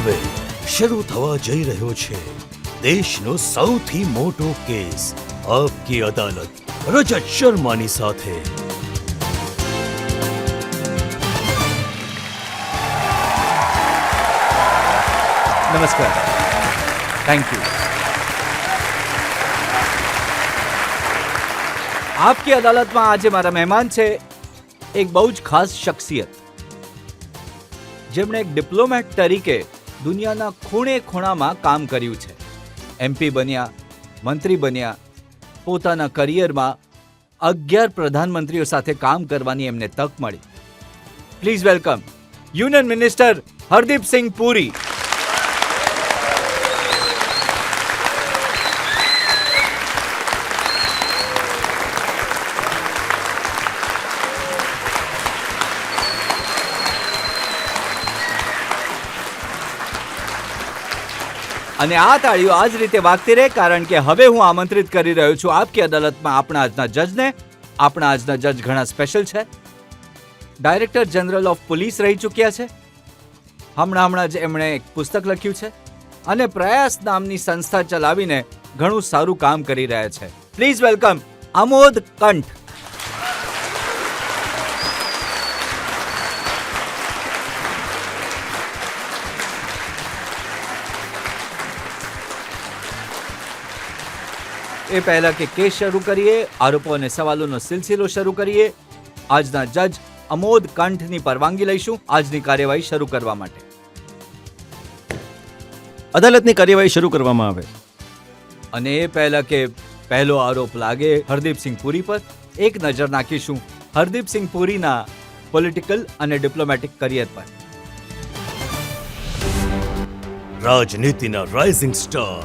હવે શરૂ થવા જઈ રહ્યો છે દેશનો સૌથી મોટો કેસ આપકી અદાલત રજત શર્માની સાથે. નમસ્કાર. Thank you. આપકી અદાલતમાં આજે મારા મહેમાન છે એક બહુ જ ખાસ શખ્સિયત, જેમણે એક ડિપ્લોમેટ તરીકે દુનિયાના ખૂણે ખૂણામાં કામ કર્યું છે. MP બન્યા, મંત્રી બન્યા, પોતાના કરિયરમાં 11 પ્રધાનમંત્રીઓ સાથે કામ કરવાની એમને તક મળી. Please welcome union minister Hardeep Singh Puri. અને આ તાળીઓ આ જ રીતે વાગતી રહે, કારણ કે હવે હું આમંત્રિત કરી રહ્યો છું આપકી અદાલતમાં આપણા આજના જજને. આપણા આજના જજ ઘણા સ્પેશિયલ છે. ડાયરેક્ટર જનરલ ઓફ પોલીસ રહી ચૂક્યા છે. હમણાં જ એમણે એક પુસ્તક લખ્યું છે અને પ્રયાસ નામની સંસ્થા ચલાવીને ઘણું સારું કામ કરી રહ્યા છે. Please welcome Amod Kanth. એ પહેલા કે કેસ શરૂ કરીએ, આરોપો અને સવાલોનો સિલસિલો શરૂ કરીએ, આજના જજ અમોદ કંઠની પરવાનગી લઈશું આજની કાર્યવાહી શરૂ કરવા માટે. અદાલતની કાર્યવાહી શરૂ કરવામાં આવે. અને એ પહેલા કે પહેલો આરોપ લાગે હરદીપસિંહ પુરી પર, એક નજર નાખીશું હરદીપસિંહ પુરીના પોલિટિકલ અને ડિપ્લોમેટિક કરિયર પર. રાજનીતિના rising star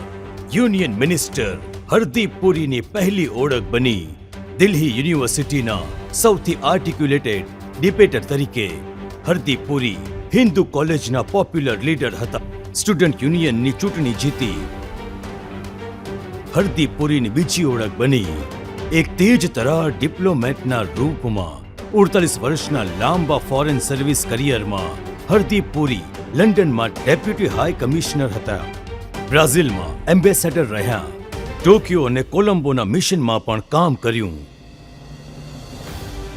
union minister Hardeep પુરીની પહેલી ઓળખ બની દિલ્હી યુનિવર્સિટીના સૌથી આર્ટિક્યુલેટેડ ડિબેટર તરીકે. હરદીપ પુરી હિન્દુ કોલેજના પોપ્યુલર લીડર હતા. સ્ટુડન્ટ યુનિયનની ચૂંટણી જીતી. હરદીપ પુરીની બીજી ઓળખ બની એક તેજ તરાર ડિપ્લોમેટના રૂપમાં. 48 વર્ષના લાંબા ફોરેન સર્વિસ કરિયરમાં હરદીપ પુરી લંડનમાં ડેપ્યુટી હાઈ કમિશનર હતા, બ્રાઝિલમાં એમ્બેસેડર રહ્યા, ટોક્યો અને કોલંબોના મિશનમાં પણ કામ કર્યું.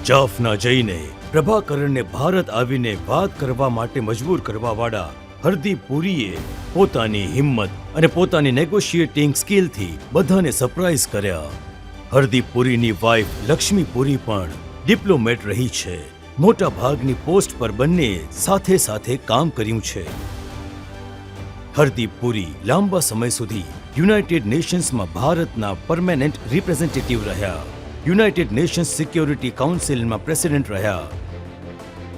જાફના જઈને પ્રભાકરણને ભારત આવીને વાત કરવા માટે મજબૂર કરવાવાળા હરદીપ પુરીએ પોતાની હિંમત અને પોતાની નેગોશિએટિંગ સ્કિલથી બધાને સરપ્રાઈઝ કર્યા. હરદીપ પુરીની વાઇફ લક્ષ્મી પુરી પણ ડિપ્લોમેટ રહી છે. મોટા ભાગની પોસ્ટ પર બંને સાથે સાથે કામ કર્યું છે. હરદીપ પુરી લાંબા સમય સુધી યુનાઇટેડ નેશન્સમાં ભારતના પરમેનન્ટ રિપ્રેઝેન્ટેટિવ રહ્યા. યુનાઇટેડ નેશન્સ સિક્યોરિટી કાઉન્સિલમાં પ્રેસિડેન્ટ રહ્યા.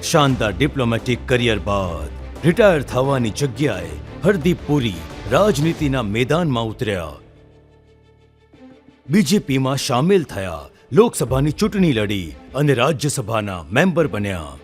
શાનદાર ડિપ્લોમેટિક કરિયર બાદ રિટાયર થવાની જગ્યાએ હરદીપ પુરી રાજનીતિના મેદાનમાં ઉતર્યા. બીજેપીમાં સામેલ થયા, લોકસભાની ચૂંટણી લડી અને રાજ્યસભાના મેમ્બર બન્યા.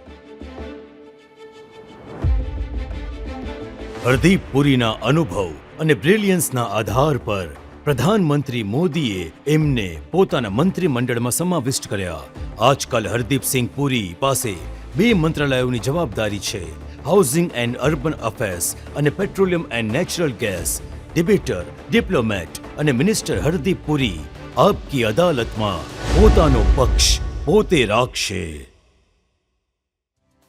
હરદીપ પુરીના અનુભવ અને બ્રિલિયન્સના આધાર પર પ્રધાનમંત્રી મોદીએ એમને પોતાના મંત્રીમંડળમાં સમાવિષ્ટ કર્યા. આજકાલ હરદીપસિંહ પુરી પાસે 2 મંત્રાલયોની જવાબદારી છે, હાઉસિંગ એન્ડ અર્બન અફેર્સ અને petroleum and natural gas. ડિબેટર, diplomat અને મિનિસ્ટર હરદીપ પુરી આપકી અદાલતમાં પોતાનો પક્ષ પોતે રાખશે.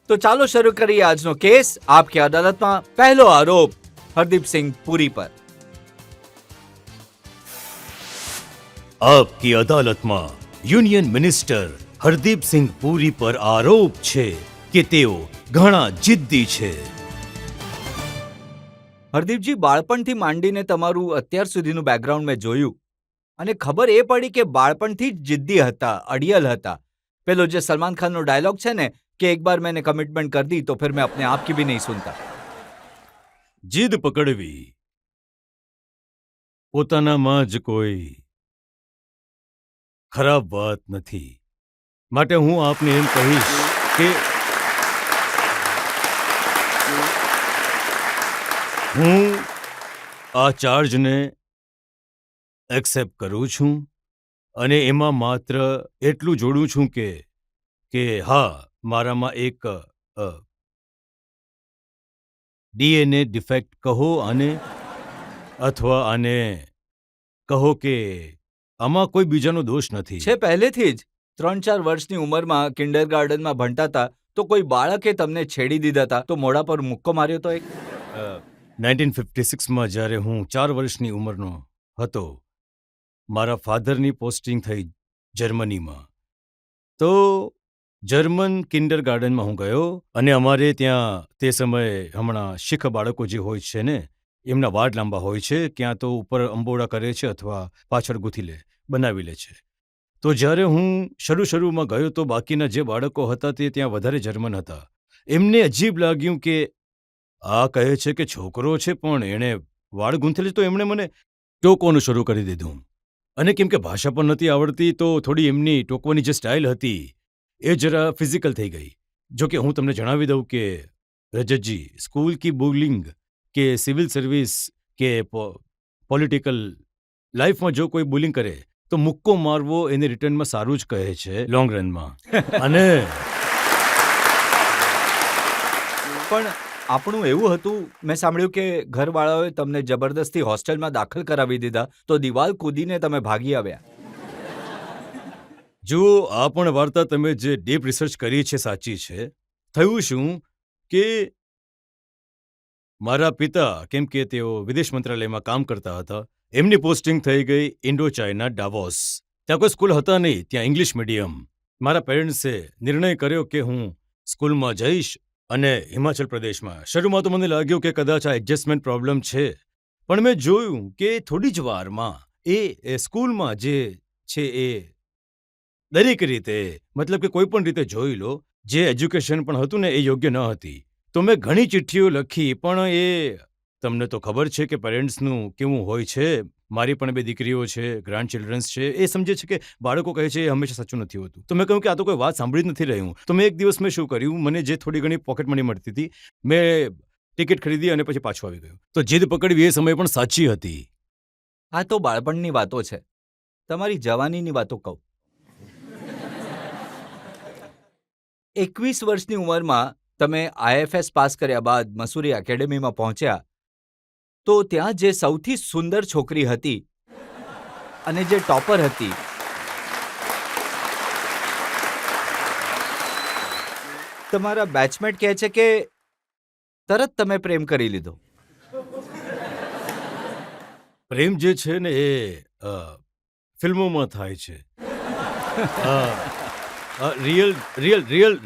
તો ચાલો શરૂ કરીએ આજનો કેસ. આપકી અદાલતમાં પહેલો આરોપ હરદીપસિંહ પુરી પર. આપકી અદાલતમાં યુનિયન મિનિસ્ટર હરદીપસિંહ પુરી પર આરોપ છે કે તેઓ ઘણા જિદ્દી છે. હરદીપજી, બાળપણથી માંડીને તમારું અત્યાર સુધીનું બેકગ્રાઉન્ડ મેં જોયું અને ખબર એ પડી કે બાળપણથી જ જિદ્દી હતા, અડિયલ હતા. પેલો જે સલમાન ખાનનો ડાયલોગ છે ને કે એક બાર मैंने कमिटमेंट कर दी तो फिर मैं अपने आप की भी नहीं सुनता. જીદ પકડવી પોતાનામાં જ કોઈ ખરાબ વાત નથી. માટે હું આપને એમ કહીશ કે હું આ ચાર્જને એક્સેપ્ટ કરું છું અને એમાં માત્ર એટલું જોડું છું કે હા, મારામાં એક ડીએનએ ડિફેક્ટ કહો અને અથવા આને કહો કે આમાં કોઈ બીજાનો દોષ નથી. છે પહેલેથી જ 3-4 વર્ષની ઉંમરમાં કિન્ડરગાર્ટનમાં ભણતા હતા તો કોઈ બાળકે તમને છેડી દીધા હતા તો મોઢા પર મુક્કો માર્યો તો એક 1956માં જ્યારે હું 4 વર્ષની ઉંમરનો હતો, મારા ફાધરની પોસ્ટિંગ થઈ જર્મનીમાં. તો જર્મન કિન્ડરગાર્ટનમાં હું ગયો અને અમારે ત્યાં તે સમયે હમણાં શીખ બાળકો જે હોય છે ને, એમના વાળ લાંબા હોય છે, ક્યાં તો ઉપર અંબોડા કરે છે અથવા પાછળ બનાવી લે છે. તો જ્યારે હું શરૂમાં ગયો તો બાકીના જે બાળકો હતા તે ત્યાં વધારે જર્મન હતા. એમને અજીબ લાગ્યું કે આ કહે છે કે છોકરો છે પણ એણે વાળ ગૂંથેલી, તો એમણે મને ટોકવાનું શરૂ કરી દીધું. અને કેમ કે ભાષા પણ નથી આવડતી તો થોડી એમની ટોકવાની જે સ્ટાઇલ હતી એ જરા ફિઝિકલ થઈ ગઈ. જો કે હું તમને જણાવી દઉં કે રજતજી, સ્કૂલ કી બુલિંગ કે સિવિલ સર્વિસ કે પોલિટિકલ લાઈફમાં જો કોઈ બુલિંગ કરે તો મુક્કો મારવો એને રિટર્નમાં સારું જ કહે છે લોંગ રનમાં. અને પણ આપણું એવું હતું, મેં સાંભળ્યું કે ઘરવાળાઓએ તમને જબરદસ્તી હોસ્ટેલમાં દાખલ કરાવી દીધા તો દિવાલ કૂદીને તમે ભાગી આવ્યા. જુઓ, આ પણ વાર્તા તમે જે ડીપ રિસર્ચ કરી છે સાચી છે. થયું શું કે મારા પિતા, કેમ કે તેઓ વિદેશ મંત્રાલયમાં કામ કરતા હતા, એમની પોસ્ટિંગ થઈ ગઈ ઇન્ડો ચાઇના ડાવોસ. ત્યાં કોઈ સ્કૂલ હતા નહીં, ત્યાં ઇંગ્લિશ મીડિયમ. મારા પેરેન્ટ્સે નિર્ણય કર્યો કે હું સ્કૂલમાં જઈશ અને હિમાચલ પ્રદેશમાં. શરૂમાં તો મને લાગ્યું કે કદાચ આ એડજસ્ટમેન્ટ પ્રોબ્લેમ છે, પણ મેં જોયું કે થોડી જ વારમાં એ સ્કૂલમાં જે છે એ દરેક રીતે, મતલબ કે કોઈ પણ રીતે જોઈ લો, જે એજ્યુકેશન પણ હતું ને એ યોગ્ય ન હતી. તો મેં ઘણી ચિઠ્ઠીઓ લખી, પણ એ તમને તો ખબર છે કે પેરેન્ટ્સનું કેવું હોય છે. મારી પણ 2 દીકરીઓ છે, ગ્રાન્ડ ચિલ્ડ્રન્સ છે. એ સમજે છે કે બાળકો કહે છે એ હંમેશા સાચું નથી હોતું. તો મેં કહ્યું કે આ તો કોઈ વાત સાંભળી જ નથી રહ્યું. તો મેં એક દિવસ મેં શું કર્યું, મને જે થોડી ઘણી પોકેટ મની મળતી હતી, મેં ટિકિટ ખરીદી અને પછી પાછો આવી ગયો. તો જીદ પકડવી એ સમયે પણ સાચી હતી. આ તો બાળપણની વાતો છે. તમારી જવાનીની વાતો કહું. 21 વર્ષની ઉંમરમાં તમે આઈએફએસ પાસ કર્યા બાદ મસૂરી એકેડેમીમાં પહોંચ્યા તો ત્યાં જે સૌથી સુંદર છોકરી હતી અને જે ટોપર હતી, તમારા બેચમેટ કહે છે કે તરત તમે પ્રેમ કરી લીધો. પ્રેમ જે છે ને એ ફિલ્મોમાં થાય છે.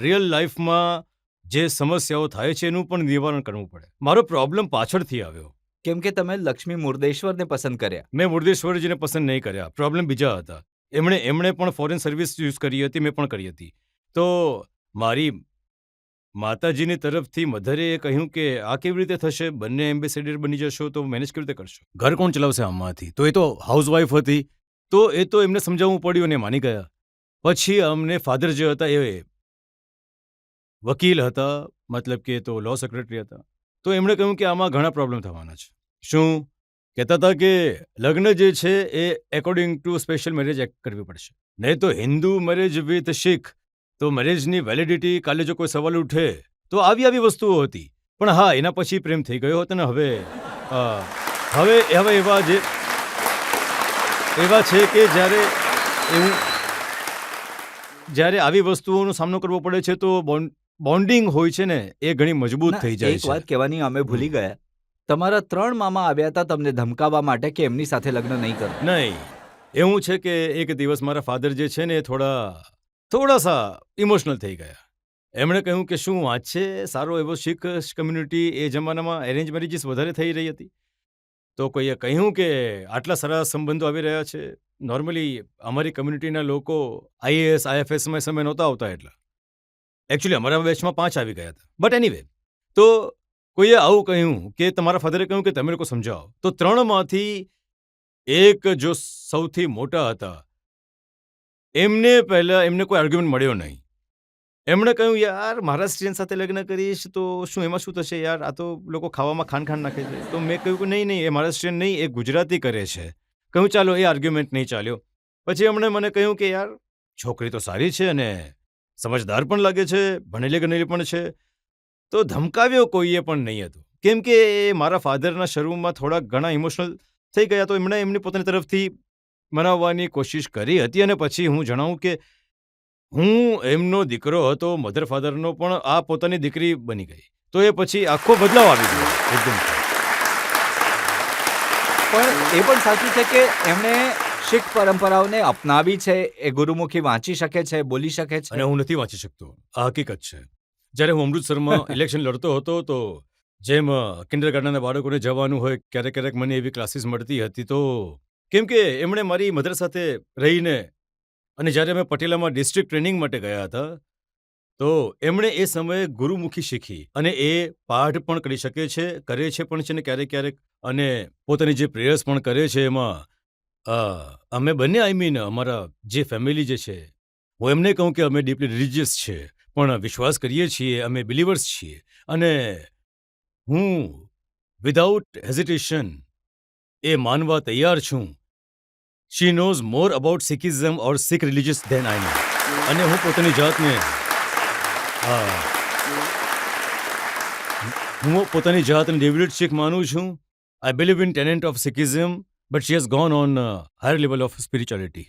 રિયલ લાઈફમાં જે સમસ્યાઓ થાય છે એનું પણ નિવારણ કરવું પડે. મારો પ્રોબ્લેમ પાછળથી આવ્યો. કેમ કે તમે લક્ષ્મી મુર્દેશ્વરને પસંદ કર્યા. મેં મુર્દેશ્વરજીને પસંદ નહીં કર્યા. પ્રોબ્લેમ બીજા હતા. એમણે પણ ફોરેન સર્વિસ યુઝ કરી હતી, મેં પણ કરી હતી. તો મારી માતાજીની તરફથી મધરે કહ્યું કે આ કેવી રીતે થશે, બંને એમ્બેસેડર બની જશો તો મેનેજ કેવી રીતે કરશો, ઘર કોણ ચલાવશે આમાંથી. તો એ તો હાઉસવાઈફ હતી, તો એ તો એમને સમજાવવું પડ્યું અને માની ગયા. પછી અમને ફાધર જે હતા એ વકીલ હતા, મતલબ કે તો લો સેક્રેટરી હતા. તો એમણે કહ્યું કે આમાં ઘણા પ્રોબ્લેમ થવાના છે. શું કહેતા હતા કે લગ્ન જે છે એ according to special marriage act કરવી પડશે, નહીં તો હિન્દુ મેરેજ વિથ શીખ, તો મેરેજની વેલિડિટી કાલે જો કોઈ સવાલ ઉઠે તો આવી વસ્તુઓ હતી. પણ હા, એના પછી પ્રેમ થઈ ગયો હતો ને હવે એવા છે કે જ્યારે આવી વસ્તુઓનો સામનો કરવો પડે છે તો બોન્ડિંગ હોય છે ને એ ઘણી મજબૂત થઈ જાય છે. એક વાત કહેવાની અમે ભૂલી ગયા, તમારા 3 મામા આવ્યા હતા તમને ધમકાવવા માટે કે એમની સાથે લગ્ન નહીં કરો. નહીં, એવું છે કે એક દિવસ મારા ફાધર જે છે ને એ થોડા સા ઇમોશનલ થઈ ગયા. એમણે કહ્યું કે શું વાત છે, સારો એવો શીખ કમ્યુનિટી એ જમાનામાં એરેન્જ મેરેજીસ વધારે થઈ રહી હતી. તો કોઈએ કહ્યું કે આટલા સારા સંબંધો આવી રહ્યા છે. નોર્મલી અમારી કમ્યુનિટીના લોકો આઈએએસ આઈએફએસમાં સમય નહોતા આવતા એટલા. એકચ્યુઅલી અમારા બેચમાં 5 આવી ગયા હતા. બટ એનીવે, તો કોઈએ આવું કહ્યું કે તમારા ફાધરે કહ્યું કે તમે લોકો સમજાવો. તો 3માંથી એક જો સૌથી મોટા હતા, એમને કોઈ આર્ગ્યુમેન્ટ મળ્યો નહીં. એમણે કહ્યું યાર મહારાષ્ટ્રીયન સાથે લગ્ન કરીશ તો શું એમાં શું થશે યાર, આ તો લોકો ખાવામાં ખાંડ નાખે છે. તો મેં કહ્યું કે નહીં, એ મહારાષ્ટ્રીયન નહીં, એ ગુજરાતી કરે છે. કહ્યું ચાલો, એ આર્ગ્યુમેન્ટ નહીં ચાલ્યો. પછી એમણે મને કહ્યું કે યાર છોકરી તો સારી છે અને સમજદાર પણ લાગે છે, ભણેલી ગણેલી પણ છે. તો ધમકાવ્યો કોઈએ પણ નહીં હતું. કેમ કે મારા ફાધરના શરૂમાં થોડા ઘણા ઇમોશનલ થઈ ગયા, તો એમણે એમની પોતાની તરફથી મનાવવાની કોશિશ કરી હતી. અને પછી હું જણાવું કે હું એમનો દીકરો હતો, મધર ફાધરનો, પણ આ પોતાની દીકરી બની ગઈ. તો એ પછી આખો બદલાવ આવી ગયો એકદમ. પણ એ પણ સાચું છે કે એમણે શીખ પરંપરાઓને અપનાવી છે. એ ગુરુમુખી વાંચી શકે છે, બોલી શકે છે. અને હું નથી વાંચી શકતો, આ હકીકત છે. જ્યારે હું અમૃતસરમાં ઇલેક્શન લડતો હતો, તો જેમ કિન્ડરગાર્ટનના બાળકોને જવાનું હોય, ક્યારેક ક્યારેક મને એવી ક્લાસીસ મળતી હતી. તો કેમ કે એમણે મારી મધર સાથે રહીને, અને જ્યારે અમે પટેલામાં ડિસ્ટ્રિક્ટ ટ્રેનિંગ માટે ગયા હતા, તો એમણે એ સમયે ગુરુમુખી શીખી, અને એ પાઠ પણ કરી શકે છે, કરે છે પણ છે, ને ક્યારેક ક્યારેક અને પોતાની જે પ્રેયર્સ પણ કરે છે. એમાં અમે બંને અમારા જે ફેમિલી જે છે, હું એમને કહું કે અમે ડીપલી રિલિજિયસ છે, પણ વિશ્વાસ કરીએ છીએ, અમે બિલીવર્સ છીએ. અને હું વિધાઉટ હેઝિટેશન એ માનવા તૈયાર છું, she knows more about Sikhism or Sikh religious than I know. અને હું પોતાની જાતને ડેવિડ શીખ માનું છું. I believe in tenet of Sikhism, but she has gone on higher level of spirituality.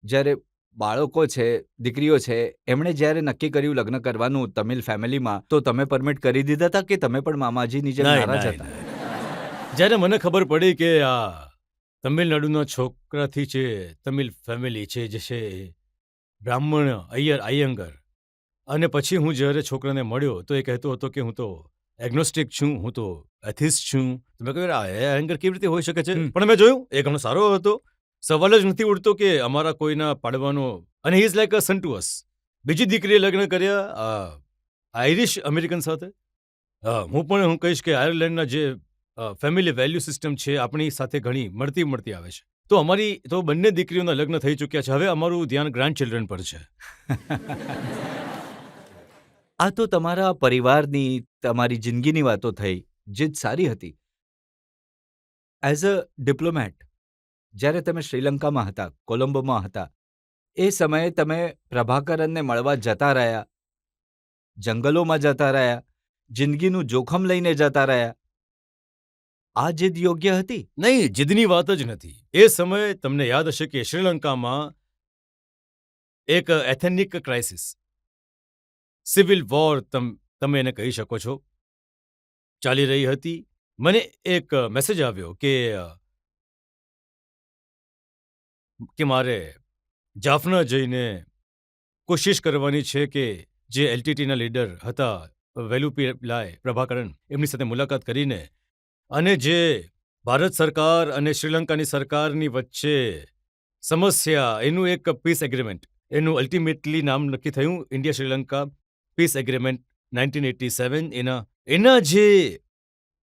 જ્યારે બાળકો છે, દીકરીઓ છે, એમણે જ્યારે નક્કી કર્યું લગ્ન કરવાનું તમિલ ફેમિલીમાં, તો તમે પરમિટ કરી દીધા હતા કે તમે પણ મામાજીની જેમ નારાજ હતા? જ્યારે મને ખબર પડી કે આ તમિલનાડુના છોકરાથી છે, તમિલ ફેમિલી છે, જે છે બ્રાહ્મણ અયંગર, અને પછી હું જ્યારે છોકરાને મળ્યો, તો એ કહેતો હતો કે હું તો એગ્નોસ્ટિક છું, હું તો એથિસ્ટ છું. તો મેં કહ્યું, અયંગર કેવી રીતે હોઈ શકે છે? પણ મેં જોયું એ ઘણો સારો હતો. સવાલ જ નથી ઉઠતો કે અમારા કોઈના પાડવાનો. અને he is like a son to us. બીજી દીકરીએ લગ્ન કર્યા આયરિશ અમેરિકન સાથે. હું કહીશ કે આયર્લેન્ડના જે ફેમિલી વેલ્યુ સિસ્ટમ છે, આપણી સાથે ઘણી મળતી આવે છે. તો અમારી તો બંને દીકરીઓના લગ્ન થઈ ચૂક્યા છે. હવે અમારું ધ્યાન ગ્રાન્ડ ચિલ્ડ્રન પર છે. આ તો તમારા પરિવારની, તમારી જિંદગીની વાતો થઈ. જીદ સારી હતી. એઝ અ ડિપ્લોમેટ, જ્યારે તમે શ્રીલંકામાં હતા, કોલંબોમાં હતા, એ સમયે તમે પ્રભાકરનને મળવા જતા રહ્યા, જંગલોમાં જતા રહ્યા, જિંદગીનું જોખમ લઈને જતા રહ્યા. આ જીદ યોગ્ય હતી? નહીં, જીદની વાત જ નથી. એ સમયે તમને યાદ હશે કે શ્રીલંકામાં એક એથેનિક ક્રાઇસિસ, સિવિલ વોર તમે એને કહી શકો છો, ચાલી રહી હતી. મને એક મેસેજ આવ્યો કે મારે જાફના જઈને કોશિશ કરવાની છે કે જે એલટીટીના લીડર હતા, વેલુપિલાય પ્રભાકરન, એમની સાથે મુલાકાત કરીને, અને જે ભારત સરકાર અને શ્રીલંકાની સરકારની વચ્ચે સમસ્યા, એનું એક પીસ એગ્રીમેન્ટ, એનું અલ્ટિમેટલી નામ નક્કી થયું ઇન્ડિયા શ્રીલંકા પીસ એગ્રીમેન્ટ 1987. એના જે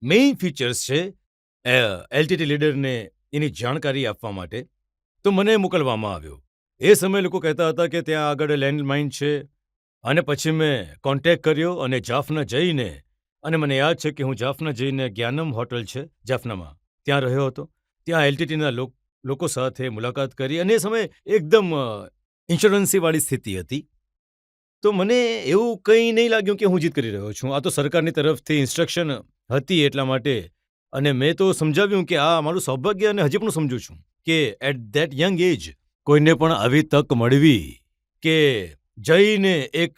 મેઇન ફીચર્સ છે, એલટીટી લીડરને એની જાણકારી આપવા માટે, તો મને મોકલવામાં આવ્યો. એ સમયે લોકો કહેતા હતા કે ત્યાં આગળ લેન્ડ માઇન છે. અને પછી મેં કોન્ટેક્ટ કર્યો અને જાફના જઈને, અને મને યાદ છે કે હું જાફના જઈને જ્ઞાનમ હોટલ છે જાફનામાં, ત્યાં રહ્યો હતો. ત્યાં એલટીટીના લોકો સાથે મુલાકાત કરી, અને એ સમયે એકદમ ઇન્સ્યોરન્સીવાળી સ્થિતિ હતી. તો મને એવું કંઈ નહીં લાગ્યું કે હું જીત કરી રહ્યો છું. આ તો સરકારની તરફથી ઇન્સ્ટ્રક્શન હતી એટલા માટે. અને મેં તો સમજાવ્યું કે આ મારું સૌભાગ્ય, અને હજી પણ સમજું છું કે એટ ધેટ યંગ એજ કોઈને પણ આવી તક મળવી કે જઈને એક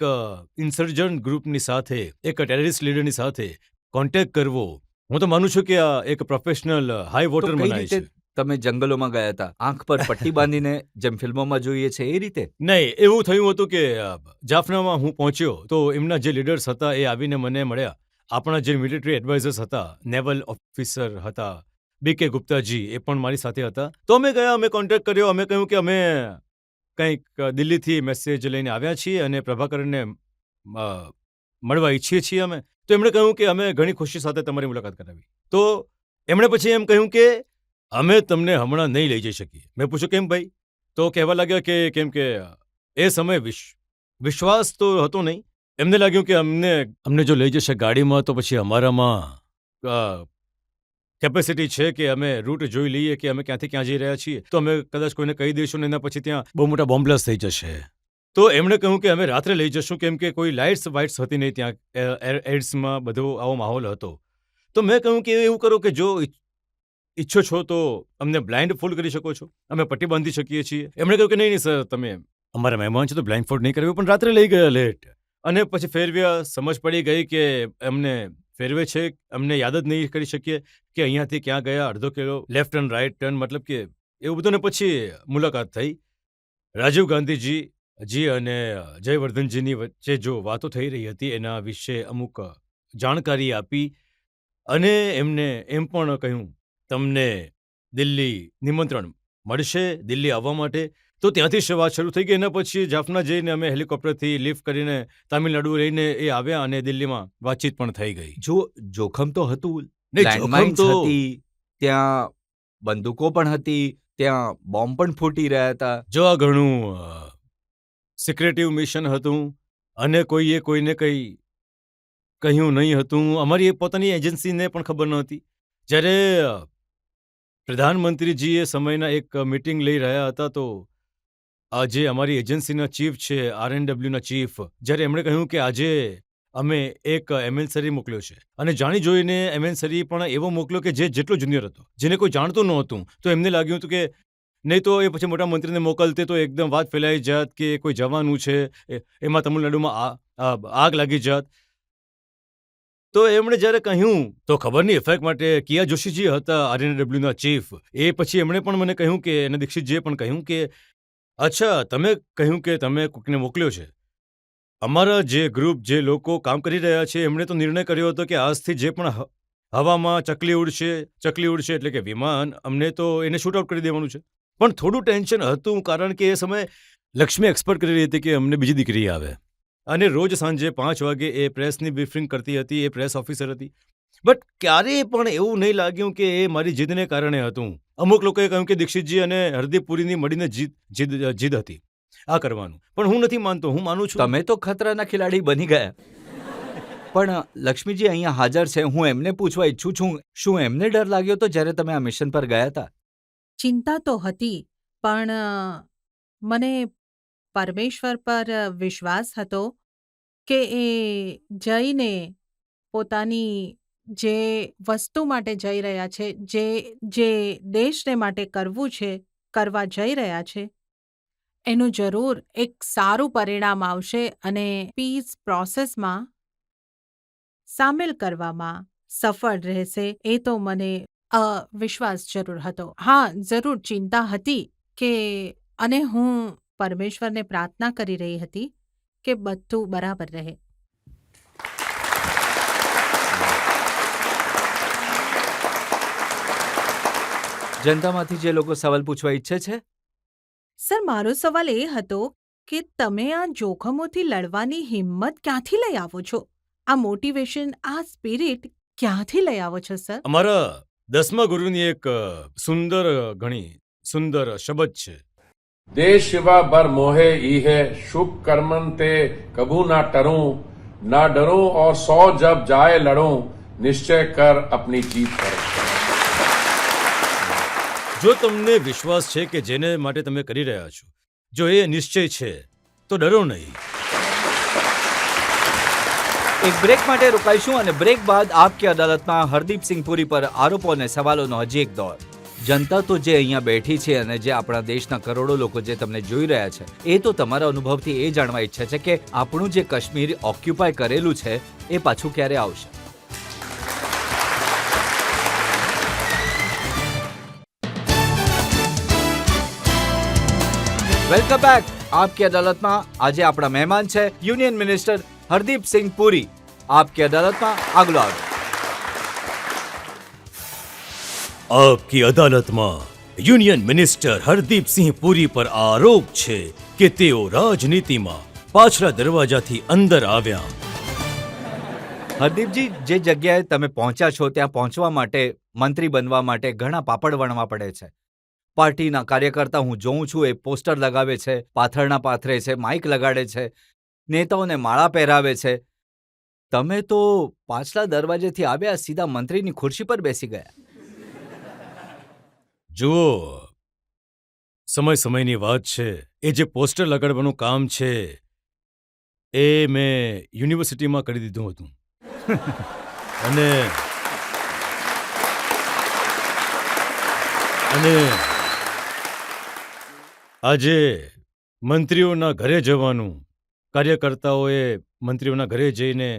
ઇન્સર્જન્ટ ગ્રુપની સાથે, એક ટેરરિસ્ટ લીડરની સાથે કોન્ટેક્ટ કરવો. હું તો માનું છું કે આ એક પ્રોફેશનલ હાઈ વોટર મનાય છે. તમે જંગલોમાં ગયા હતા, આંખ પર પટ્ટી બાંધીને, જેમ ફિલ્મોમાં જોઈએ છે એ રીતે? નહીં, એવું થયું હતું કે જાફનામાં હું પહોંચ્યો, તો એમના જે લીડર્સ હતા એ આવીને મને મળ્યા. આપણા જે મિલિટરી એડવાઇઝર્સ હતા, નેવલ ઓફિસર હતા, BK ગુપ્તાજી, એ પણ મારી સાથે હતા. તો અમે ગયા, અમે કોન્ટેક્ટ કર્યો, અમે કહ્યું કે અમે કંઈક દિલ્હીથી મેસેજ લઈને આવ્યા છીએ અને પ્રભાકરનને મળવા ઈચ્છીએ છીએ અમે. તો એમણે કહ્યું કે અમે ઘણી ખુશી સાથે તમારી મુલાકાત કરાવી. તો એમણે પછી એમ કહ્યું કે અમે તમને હમણાં નહીં લઈ જઈ શકીએ. મેં પૂછ્યું કેમ ભાઈ? તો કહેવા લાગ્યા કે કેમ કે એ સમયે વિશ્વાસ તો હતો નહીં. એમને લાગ્યું કે અમને જો લઈ જશે ગાડીમાં, તો પછી અમારામાં કેપેસિટી છે કે અમે રૂટ જોઈ લઈએ કે અમે ક્યાંથી ક્યાં જઈ રહ્યા છીએ, તો અમે કદાચ કોઈને કહી દઈશું ને એના પછી ત્યાં બહુ મોટા બોમ્બ બ્લાસ્ટ થઈ જશે. તો એમણે કહ્યું કે અમે રાત્રે લઈ જશું, કેમ કે કોઈ લાઇટ્સ વાઇટ્સ હતી નહીં ત્યાં. એડ્સમાં બધો આવો માહોલ હતો. તો મેં કહ્યું કે એવું કરો કે જો ઈચ્છો છો તો અમને બ્લાઇન્ડ ફોલ્ડ કરી શકો છો, અમે પટ્ટી બાંધી શકીએ છીએ. એમણે કહ્યું કે નહીં નહીં સર, તમે અમારા મહેમાન છે તો બ્લાઇન્ડ ફોલ્ડ નહીં કરવી, પણ રાત્રે લઈ ગયા લેટ. અને પછી ફેરવ્યા, સમજ પડી ગઈ કે એમને ફેરવે છે, અમને યાદ જ નહીં કરી શકીએ કે અહીંયાથી ક્યાં ગયા, અડધો kilo left turn right turn, મતલબ કે એવું બધું. ને પછી મુલાકાત થઈ. રાજીવ ગાંધીજી અને જયવર્ધનજીની વચ્ચે જો વાતો થઈ રહી હતી એના વિશે અમુક જાણકારી આપી અને એમને એમ પણ કહ્યું તમને દિલ્હી નિમંત્રણ મળશે દિલ્હી આવવા માટે. તો ત્યાંથી વાત શરૂ થઈ ગઈ. એના પછી જાફના જઈને અમે હેલિકોપ્ટરથી લિફ્ટ કરીને તામિલનાડુ લઈને એ આવ્યા અને દિલ્હીમાં વાતચીત પણ થઈ ગઈ. જો જોખમ તો હતું, નહીં, જોખમ લેન્ડમાઇન્સ તો હતી, ત્યાં બંદૂકો પણ હતી, ત્યાં બોમ્બ પણ ફૂટી રહ્યા હતા. જો આ ઘણું સિક્રેટિવ મિશન હતું અને કોઈએ કોઈને કંઈ કહ્યું નહીં હતું. અમારી પોતાની એજન્સીને પણ ખબર નહોતી. જ્યારે પ્રધાનમંત્રીજી એ સમયના એક મીટિંગ લઈ રહ્યા હતા તો આજે અમારી એજન્સીના ચીફ છે, RNWના ચીફ, જ્યારે એમણે કહ્યું કે આજે અમે એક એમએનસરી મોકલ્યો છે અને જાણી જોઈને એમએનસરી પણ એવો મોકલ્યો કે જે જેટલો જુનિયર હતો, જેને કોઈ જાણતું નહોતું. તો એમને લાગ્યું હતું કે નહીં તો એ પછી મોટા મંત્રીને મોકલતે તો એકદમ વાત ફેલાઈ જાત કે કોઈ જવાનું છે, એમાં તમિલનાડુમાં આગ લાગી જાત. તો એમણે જ્યારે કહ્યું તો ખબરની ઇફેક્ટ માટે કિયા જોશીજી હતા RNWના ચીફ, એ પછી એમણે પણ મને કહ્યું કે અને દીક્ષિતજીએ પણ કહ્યું કે અચ્છા, તમે કહ્યું કે તમે કોઈકને મોકલ્યો છે. અમારા જે ગ્રુપ, જે લોકો કામ કરી રહ્યા છે, એમણે તો નિર્ણય કર્યો હતો કે આજથી જે પણ હવામાં ચકલી ઉડશે એટલે કે વિમાન, અમને તો એને શૂટ આઉટ કરી દેવાનું છે. પણ થોડું ટેન્શન હતું કારણ કે એ સમયે લક્ષ્મી એક્સપેક્ટ કરી રહી હતી કે અમને બીજી દીકરી આવે અને રોજ સાંજે 5 વાગે એ પ્રેસની બ્રીફિંગ કરતી હતી. એ પ્રેસ ઓફિસર હતી. બટ ક્યારેય પણ એવું નહીં લાગ્યું કે એ મારી જીદને કારણે હતું. અમુક લોકોએ કહ્યું કે દીક્ષિતજી અને હરદીપ પુરીની મળીને જીદ હતી આ કરવાનું, પણ હું નથી માનતો. હું માનું છું તમે તો ખતરાના ખેલાડી બની ગયા. પણ લક્ષ્મીજી અહીંયા હાજર છે, હું એમને પૂછવા ઈચ્છું છું, શું એમને ડર લાગ્યો તો જ્યારે તમે આ મિશન પર ગયા હતા? ચિંતા તો હતી, પણ મને પરમેશ્વર પર વિશ્વાસ હતો કે એ જઈને પોતાની જે વસ્તુ માટે જઈ રહ્યા છે, જે દેશને માટે કરવું છે, કરવા જઈ રહ્યા છે, એનું જરૂર એક સારું પરિણામ આવશે અને પીસ પ્રોસેસમાં સામેલ કરવામાં સફળ રહેશે. એ તો મને વિશ્વાસ જરૂર હતો. હા, જરૂર ચિંતા હતી કે, અને હું પરમેશ્વરને પ્રાર્થના કરી રહી હતી કે બધું બરાબર રહે. જનતામાંથી જે લોકો સવાલ પૂછવા ઈચ્છે છે? સર, મારો સવાલ એ હતો કે તમે આ જોખમોથી લડવાની હિંમત ક્યાંથી લઈ આવો છો? આ મોટિવેશન, આ સ્પિરિટ ક્યાંથી લઈ આવો છો સર? અમારા 10મા ગુરુની એક ઘણી સુંદર શબ્દ છે. देश शिवा बर मोहे ईहे शुभ कर्मन ते कभू ना टरूं ना डरूं और 100 जब जाए लड़ूं निश्चय कर अपनी जीत करो. જો તમને વિશ્વાસ છે કે જેને માટે તમે કરી રહ્યા છો, જો એ નિશ્ચય છે તો ડરો નહીં. એક બ્રેક માટે રોકાઈશું અને બ્રેક બાદ આપકી અદાલતમાં હરદીપસિંહ પુરી પર આરોપો અને સવાલોનો હજી એક દોર. જનતા તો જે અહીંયા બેઠી છે અને જે આપણા દેશના કરોડો લોકો જે તમને જોઈ રહ્યા છે, એ તો તમારા અનુભવથી એ જાણવા ઈચ્છે છે કે આપણું જે કાશ્મીર ઓક્યુપાય કરેલું છે એ પાછું ક્યારે આવશે. Welcome back. આપકી અદાલતમાં આજે આપણા મહેમાન છે યુનિયન મિનિસ્ટર હરદીપસિંહ પુરી. આપકી અદાલતમાં આગળ આવો. આપકી અદાલતમાં યુનિયન મિનિસ્ટર હરદીપસિંહ પુરી પર આરોપ છે કે તેઓ રાજનીતિમાં પાછલા દરવાજાથી અંદર આવ્યા. હરદીપજી, જે જગ્યાએ તમે પહોંચ્યા છો ત્યાં પહોંચવા માટે, મંત્રી બનવા માટે ઘણા પાપડ વણવા પડે છે. પાર્ટીના કાર્યકર્તા હું જોઉં છું, એ પોસ્ટર લગાવે છે, પાથરણા પાથરે છે, માઇક લગાડે છે, નેતાઓને માળા પહેરાવે છે. તમે તો પાછલા દરવાજેથી આવ્યા, સીધા મંત્રીની ખુરશી પર બેસી ગયા. જુઓ, સમયની વાત છે. એ જે પોસ્ટર લગાડવાનું કામ છે એ મેં યુનિવર્સિટીમાં કરી દીધું હતું અને અને આજે મંત્રીઓના ઘરે જવાનું, કાર્યકર્તાઓએ મંત્રીઓના ઘરે જઈને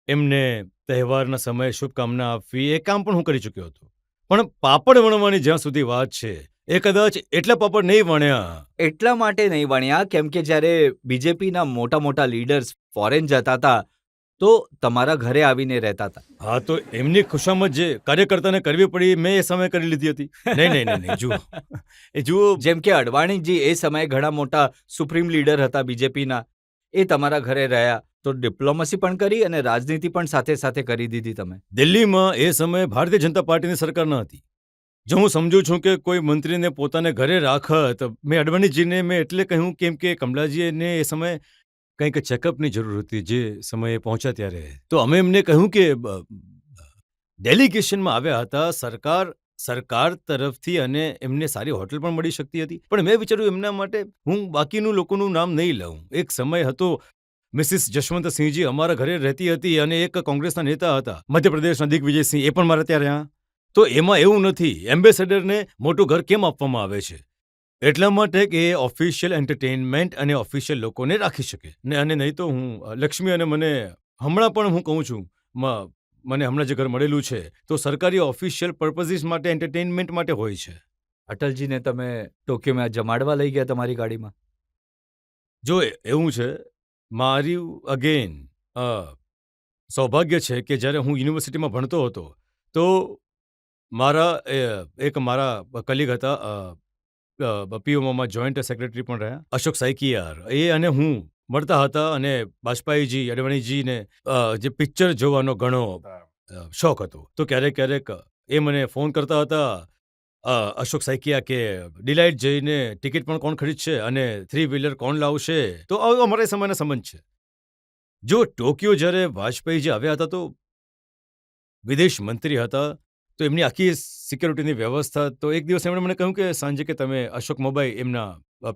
એમને તહેવારના સમયે શુભકામના આપવી, એ કામ પણ હું કરી ચૂક્યો હતો. પણ પાપડ વણવાની જ્યાં સુધી વાત છે, એ કદાચ એટલા પાપડ નહીં વણ્યા. એટલા માટે નહીં વણ્યા કેમ કે જ્યારે બીજેપીના મોટા મોટા લીડર્સ ફોરેન જતા હતા તો તમારા ઘરે આવીને રહેતા હતા. હા, તો એમની ખુશામત જે કાર્યકર્તાને કરવી પડી, મેં એ સમયે કરી લીધી હતી. નહીં, જુઓ, જેમ કે અડવાણીજી એ સમયે ઘણા મોટા સુપ્રીમ લીડર હતા બીજેપીના, એ તમારા ઘરે રહ્યા તો ડિપ્લોમસી પણ કરી અને રાજનીતિ પણ સાથે સાથે કરી દીધી તમે. દિલ્હીમાં એ સમયે ભારતીય જનતા પાર્ટીની સરકાર ન હતી. જો હું સમજુ છું કે કોઈ મંત્રીને પોતાને ઘરે રાખત, મેં અડવાણીજીને મેં એટલે કહ્યું કેમ કે કમલાજીને એ સમયે કંઈક ચેકઅપની જરૂર હતી જે સમયે પહોંચ્યા ત્યારે. તો અમે એમને કહ્યું કે ડેલિગેશનમાં આવ્યા હતા સરકાર તરફથી અને એમને સારી હોટલ પણ મળી શકતી હતી. પણ મેં વિચાર્યું એમના માટે હું બાકીનું લોકોનું નામ નહીં લઉં. એક સમય હતો મિસિસ જશવંતસિંહજી અમારા ઘરે રહેતી હતી અને એક કોંગ્રેસના નેતા હતા મધ્યપ્રદેશના દિગ્વિજયસિંહ, એ પણ મારા ત્યાં રહ્યા. તો એમાં એવું નથી એમ્બેસેડરને મોટું ઘર કેમ આપવામાં આવે છે, એટલા માટે કે એ ઓફિશિયલ એન્ટરટેનમેન્ટ અને ઓફિશિયલ લોકોને રાખી શકે ને. અને નહીં તો હું લક્ષ્મી અને મને હમણાં પણ હું કહું છું, મને હમણાં જે ઘર મળેલું છે તો સરકારી ઓફિશિયલ પર્પઝીસ માટે, એન્ટરટેનમેન્ટ માટે હોય છે. અટલજીને તમે ટોક્યોમાં જમાડવા લઈ ગયા તમારી ગાડીમાં? જો એવું છે, મારી અગેન સૌભાગ્ય છે કે જ્યારે હું યુનિવર્સિટીમાં ભણતો હતો તો મારા કલીગ હતા, પીઓમાં જોઈન્ટ સેક્રેટરી પણ રહ્યા, અશોક સાયકિયાર, એ અને હું મળતા હતા. અને વાજપેયીજી, અડવાણીજીને જે પિક્ચર જોવાનો ઘણો શોખ હતો. તો ક્યારેક એ મને ફોન કરતા હતા, અશોક સાયકિયા, કે ડિલાઇટ જઈને ટિકિટ પણ કોણ ખરીદશે અને 3 વ્હીલર કોણ લાવશે. તો અમારા સમયના સંબંધ છે. જો ટોક્યો જ્યારે વાજપેયીજી આવ્યા હતા તો વિદેશ મંત્રી હતા, તો એમની આખી સિક્યોરિટીની વ્યવસ્થા. તો એક દિવસ એમણે મને કહ્યું કે સાંજે કે તમે, અશોક મોબાઈ એમના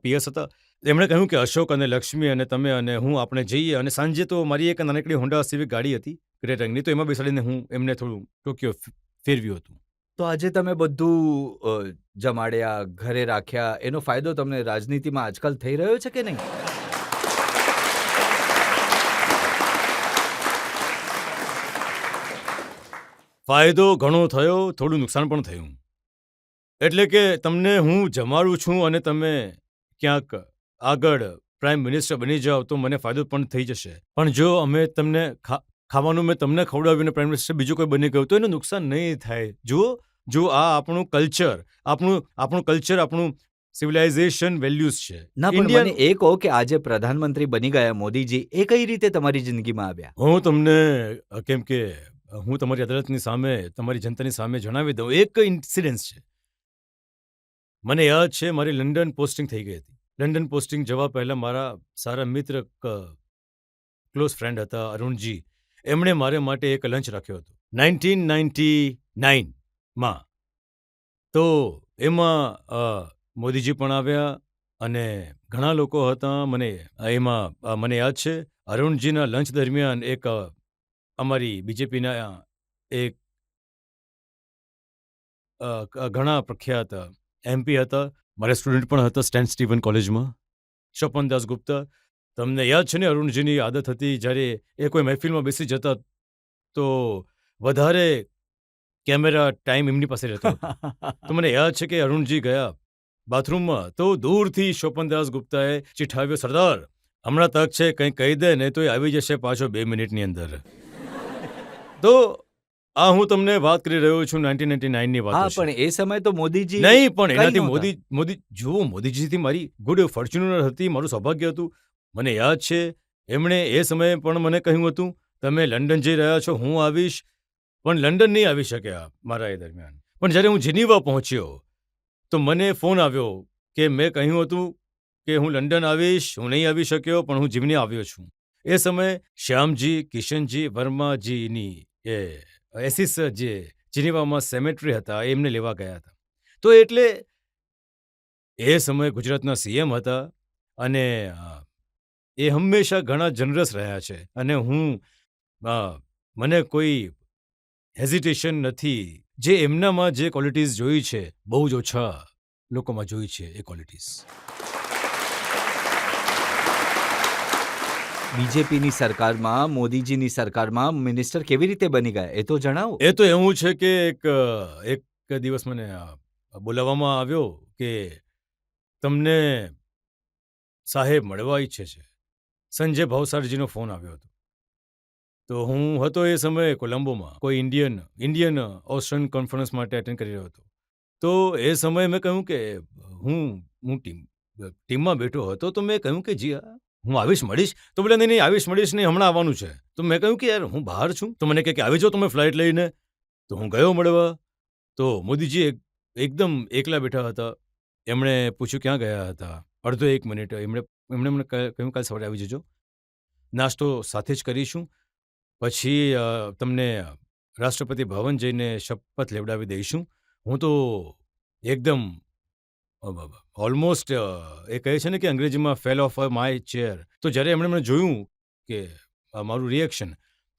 પીએસ હતા, એમણે કહ્યું કે અશોક અને લક્ષ્મી અને તમે અને હું આપણે જઈએ. અને સાંજે તો મારી એક નાનકડી હોન્ડા સિવિક ગાડી હતી ગ્રે રંગની, તો એમાં બેસાડીને હું એમને થોડું ટોક્યો ફેરવ્યું હતું. તો આજે તમે બધું જમાડ્યા, ઘરે રાખ્યા, એનો ફાયદો તમને રાજનીતિમાં આજકાલ થઈ રહ્યો છે કે નહીં? ફાયદો ઘણો થયો, થોડું નુકસાન પણ થયું. એટલે કે તમને હું જમાડું છું અને તમે ક્યાંક આગળ પ્રાઇમ મિનિસ્ટર બની જાઓ તો મને ફાયદો પણ થઈ જશે. પણ જો અમે તમને ખાવાનું મેં તમને ખવડાવ્યું ને પ્રાઇમ મિનિસ્ટર બીજું કોઈ બની ગયું તો એનું નુકસાન નહીં થાય. જો આ આપણું કલ્ચર, આપણું સિવિલાઇઝેશન વેલ્યુઝ છે. ના, પણ મને એ કહો કે આજે પ્રધાનમંત્રી બની ગયા મોદીજી, એ કઈ રીતે તમારી જિંદગીમાં આવ્યા? હું તમને કેમ કે હું તમારી અદાલતની સામે, તમારી જનતાની સામે જણાવી દઉં. એક ઇન્સિડન્સ છે. મને યાદ છે મારી લંડન પોસ્ટિંગ થઈ ગઈ હતી. લંડન પોસ્ટિંગ જવા પહેલાં મારા સારા મિત્ર, ક્લોઝ ફ્રેન્ડ હતા અરુણજી, એમણે મારે માટે એક લંચ રાખ્યો હતો 1999માં. તો એમાં મોદીજી પણ આવ્યા અને ઘણા લોકો હતા. એમાં મને યાદ છે અરુણજીના લંચ દરમિયાન એક અમારી બીજેપીના એક ઘણા પ્રખ્યાત એમપી હતા, મારા સ્ટુડન્ટ પણ હતા સ્ટેન સ્ટીવન કોલેજમાં, સ્વપનદાસ ગુપ્તા. તમને યાદ છે ને અરુણજીની આદત હતી જ્યારે એ કોઈ મહેફિલમાં બેસી જતા તો વધારે કેમેરા ટાઈમ એમની પાસે રહેતો હતો. તો મને યાદ છે કે અરુણજી ગયા બાથરૂમમાં તો દૂરથી સ્વપનદાસ ગુપ્તાએ ચીઠાવ્યો, સરદાર હમણાં તક છે, કંઈ કહી દે નહીં તો એ આવી જશે પાછો 2 મિનિટની અંદર. તો આ હું તમને વાત કરી રહ્યો છું 1999ની વાત. હા, પણ એ સમય તો મોદીજી નહીં, પણ એનાથી મોદીજીથી મારી ગુડ ફોર્ચ્યુનર હતી, મારું સૌભાગ્ય હતું. મને યાદ છે એમણે એ સમયે પણ મને કહ્યું હતું, તમે લંડન જઈ રહ્યા છો, હું આવીશ. પણ લંડન નહીં આવી શક્યા મારા એ દરમિયાન. પણ જ્યારે હું જીનીવા પહોંચ્યો તો મને ફોન આવ્યો કે મેં કહ્યું હતું કે હું લંડન આવીશ, હું નહીં આવી શક્યો, પણ હું જીવની આવ્યો છું. એ સમયે શ્યામજી કિશનજી વર્માજીની એસિસ જે જીનીવામાં સેમેટ્રી હતા એમને લેવા ગયા હતા. તો એટલે એ સમયે ગુજરાતના સીએમ હતા અને એ હંમેશા ઘણા જનરસ રહ્યા છે. અને મને કોઈ હેઝિટેશન નથી. જે એમનામાં જે ક્વોલિટીઝ જોઈ છે બહુ જ ઓછા લોકોમાં જોઈ છે એ ક્વોલિટીઝ. બીજેપીની સરકારમાં, મોદીજીની સરકારમાં મિનિસ્ટર કેવી રીતે બની ગયા એ તો જણાવો. એ તો એવું છે કે એક દિવસ મને બોલાવવામાં આવ્યો કે તમને સાહેબ મળવા ઈચ્છે છે. સંજય ભાવસારજીનો ફોન આવ્યો હતો. તો હું હતો એ સમયે કોલંબોમાં કોઈ ઇન્ડિયન ઓશન કોન્ફરન્સ માટે અટેન્ડ કરી રહ્યો હતો. તો એ સમયે મેં કહ્યું કે હું ટીમમાં બેઠો હતો. તો મેં કહ્યું કે જી હું આવીશ મળીશ. તો બોલે નહીં આવીશ મળીશ નહીં, હમણાં આવવાનું છે. તો મેં કહ્યું કે યાર હું બહાર છું. તો મને કહે કે આવી જાઓ તમે ફ્લાઇટ લઈને. તો હું ગયો મળવા. તો મોદીજી એકદમ એકલા બેઠા હતા. એમણે પૂછ્યું ક્યાં ગયા હતા. અડધો 1 મિનિટ એમણે મને કહ્યું કાલ સવારે આવી જજો, નાસ્તો સાથે જ કરીશું, પછી તમને રાષ્ટ્રપતિ ભવન જઈને શપથ લેવડાવી દઈશું. હું તો એકદમ ઓલમોસ્ટ એ કહે છે ને કે અંગ્રેજીમાં ફેલ ઓફ માય ચેર. તો જ્યારે એમણે મને જોયું કે મારું રિએક્શન,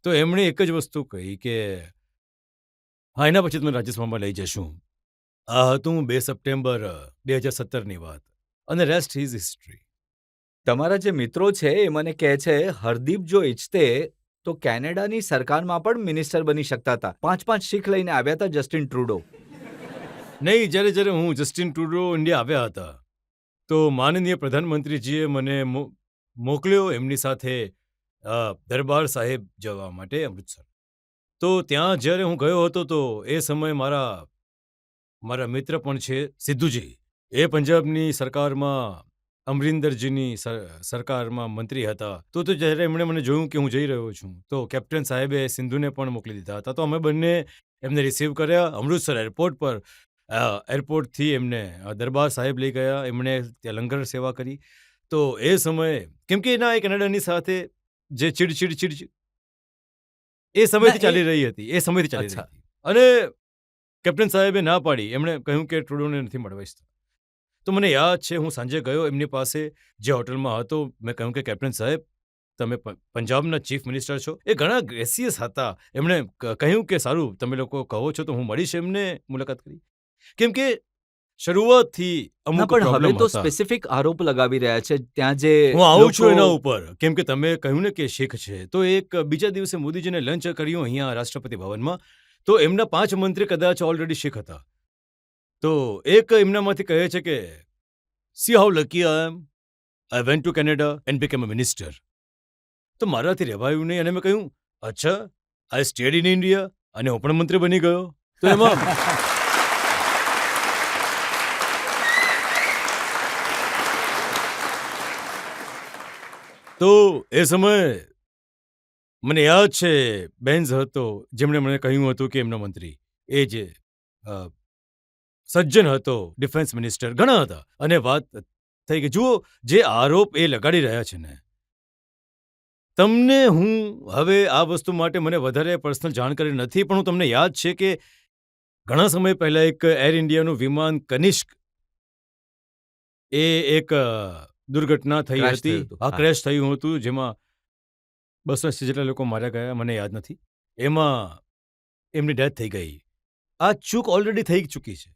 તો એમણે એક જ વસ્તુ કહી કે હા એના પછી તમે રાજ્યસભામાં લઈ જશું. આ હતું 2 સપ્ટેમ્બર 2017ની વાત, અને રેસ્ટ ઇઝ હિસ્ટ્રી. તમારા જે મિત્રો છે એ મને કહે છે હરદીપ જો ઈચ્છતે તો કેનેડાની સરકારમાં પણ મિનિસ્ટર બની શકતા હતા. 5 શીખ લઈને આવ્યા હતા જસ્ટિન ટ્રુડો. નહીં, જ્યારે હું જસ્ટિન ટ્રુડો ઇન્ડિયા આવ્યા હતા તો માનનીય પ્રધાનમંત્રીજીએ મને મોકલ્યો એમની સાથે દરબાર સાહેબ જવા માટે અમૃતસર. તો ત્યાં જ્યારે હું ગયો હતો તો એ સમયે મારા મિત્ર પણ છે સિદ્ધુજી. એ પંજાબની સરકારમાં અમરિંદરજીની સરકારમાં મંત્રી હતા. તો જ્યારે એમણે મને જોયું કે હું જઈ રહ્યો છું તો કેપ્ટન સાહેબે સિંધુને પણ મોકલી દીધા હતા. તો અમે બંને એમને રિસીવ કર્યા અમૃતસર એરપોર્ટ પર. એરપોર્ટથી એમને દરબાર સાહેબ લઈ ગયા. એમણે ત્યાં લંગર સેવા કરી. તો એ સમયે કેમ કે એના કેનેડાની સાથે જે ચીડ એ સમયથી ચાલી રહી હતી. અને કેપ્ટન સાહેબે ના પાડી. એમણે કહ્યું કે ટ્રુડોને નથી મળવા ઈચ્છતા. તો મને યાદ છે હું સાંજે ગયો એમની પાસે જે હોટલમાં હતો. મેં કહ્યું કે કેપ્ટન સાહેબ તમે પંજાબના ચીફ મિનિસ્ટર છો. એ ઘણા ગ્રેસિયસ હતા. એમણે કહ્યું કે સારું તમે લોકો કહો છો તો હું મળીશ. એમને મુલાકાત કરી. કેમ કે શરૂઆતથી અમુક પણ હવે પ્રોબ્લેમ તો હતા. સ્પેસિફિક આરોપ લગાવી રહ્યા છે ત્યાં જે હું આવું છું લોકો- એના ઉપર. કેમ કે તમે કહ્યું ને કે શીખ છે. તો એક બીજા દિવસે મોદીજીને લંચ કર્યું અહીંયા રાષ્ટ્રપતિ ભવનમાં. તો એમના 5 મંત્રી કદાચ ઓલરેડી શીખ હતા. તો એક એમનામાંથી કહે છે કે see how lucky I am, I went to Canada and became a minister. તો મારાથી રહેવાયું નહીં અને મેં કહ્યું અચ્છા આઈ સ્ટેડ ઇન ઇન્ડિયા અને હું પણ મંત્રી બની ગયો. તો એમાં તો એ સમયે મને યાદ છે બેન્ઝ હતો જેમણે મને કહ્યું હતું કે એમનો મંત્રી એ જે સજ્જન હતો ડિફેન્સ મિનિસ્ટર ઘણા હતા. અને વાત થઈ ગઈ. જુઓ જે આરોપ એ લગાડી રહ્યા છે ને, તમને હું હવે આ વસ્તુ માટે મને વધારે પર્સનલ જાણકારી નથી, પણ હું તમને યાદ છે કે ઘણા સમય પહેલા એક એર ઇન્ડિયાનું વિમાન કનિષ્ક એ એક દુર્ઘટના થઈ Crash હતી. થયું હતું. આ હા. ક્રેશ થયું હતું જેમાં 280 જેટલા લોકો માર્યા ગયા. મને યાદ નથી. એમાં એમની ડેથ થઈ ગઈ. આ ચૂક ઓલરેડી થઈ ચૂકી છે.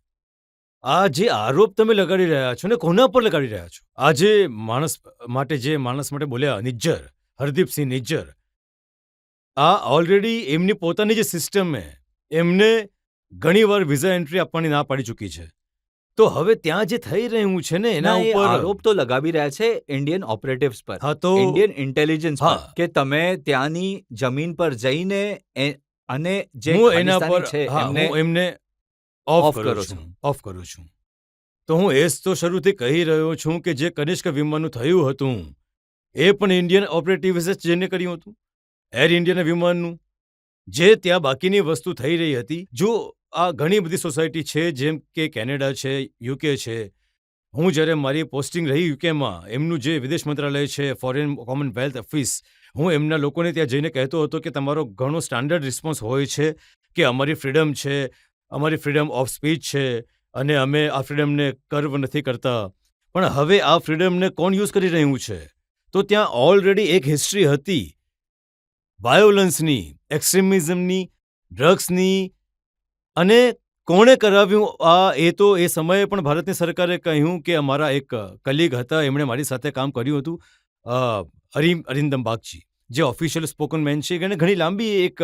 આ જે આરોપ તમે લગાડી રહ્યા છો ને કોના પર લગાડી રહ્યા છો? આ જે માણસ માટે બોલ્યા નિજ્જર, હરદીપસિંહ નિજ્જર, આ ઓલરેડી એમની પોતાની જે સિસ્ટમ એમને ઘણીવાર વિઝા એન્ટ્રી આપવાની ના પાડી ચૂકી છે. તો હવે ત્યાં જે થઈ રહ્યું છે ને એના ના, એ ઉપર આરોપ તો લગાવી રહ્યા છે ઇન્ડિયન ઓપરેટિવ્સ પર, હા તો ઇન્ડિયન ઇન્ટેલિજન્સ પર, હા. કે તમે ત્યાંની જમીન પર જઈને અને જે હું એના પર ખાલિસ્તાની છે હા, એમને હું એમને off ઓફ કરો કરું છો. છું. ઓફ કરું છું. તો હું એ જ તો શરૂથી કહી રહ્યો છું કે જે કનિષ્ક વિમાનનું થયું હતું એ પણ ઇન્ડિયન ઓપરેટિવ્સે જેને કર્યું હતું. એર ઇન્ડિયાના વિમાનનું જે ત્યાં બાકીની વસ્તુ થઈ રહી હતી. જો આ ઘણી બધી સોસાયટી છે જેમ કે કેનેડા છે, યુકે છે. હું જ્યારે મારી પોસ્ટિંગ રહી યુકેમાં, એમનું જે વિદેશ મંત્રાલય છે, ફોરેન કોમનવેલ્થ ઓફિસ, હું એમના લોકોને ત્યાં જઈને કહેતો હતો કે તમારો ઘણો સ્ટાન્ડર્ડ રિસ્પોન્સ હોય છે કે અમારી ફ્રીડમ છે, અમારી ફ્રીડમ ઓફ સ્પીચ છે અને અમે આ ફ્રીડમને કર્વ નથી કરતા. પણ હવે આ ફ્રીડમને કોણ યુઝ કરી રહ્યું છે? તો ત્યાં ઓલરેડી એક હિસ્ટ્રી હતી વાયોલન્સની, એક્સ્ટ્રીમિઝમની, ડ્રગ્સની અને કોણે કરાવ્યું એ તો એ સમયે પણ ભારતની સરકારે કહ્યું કે અમારા એક કલીગ હતા, એમણે મારી સાથે કામ કર્યું હતું, અરિંદમ બાગચી, જે ઓફિશિયલ સ્પોકન મેન છે. એણે ઘણી લાંબી એક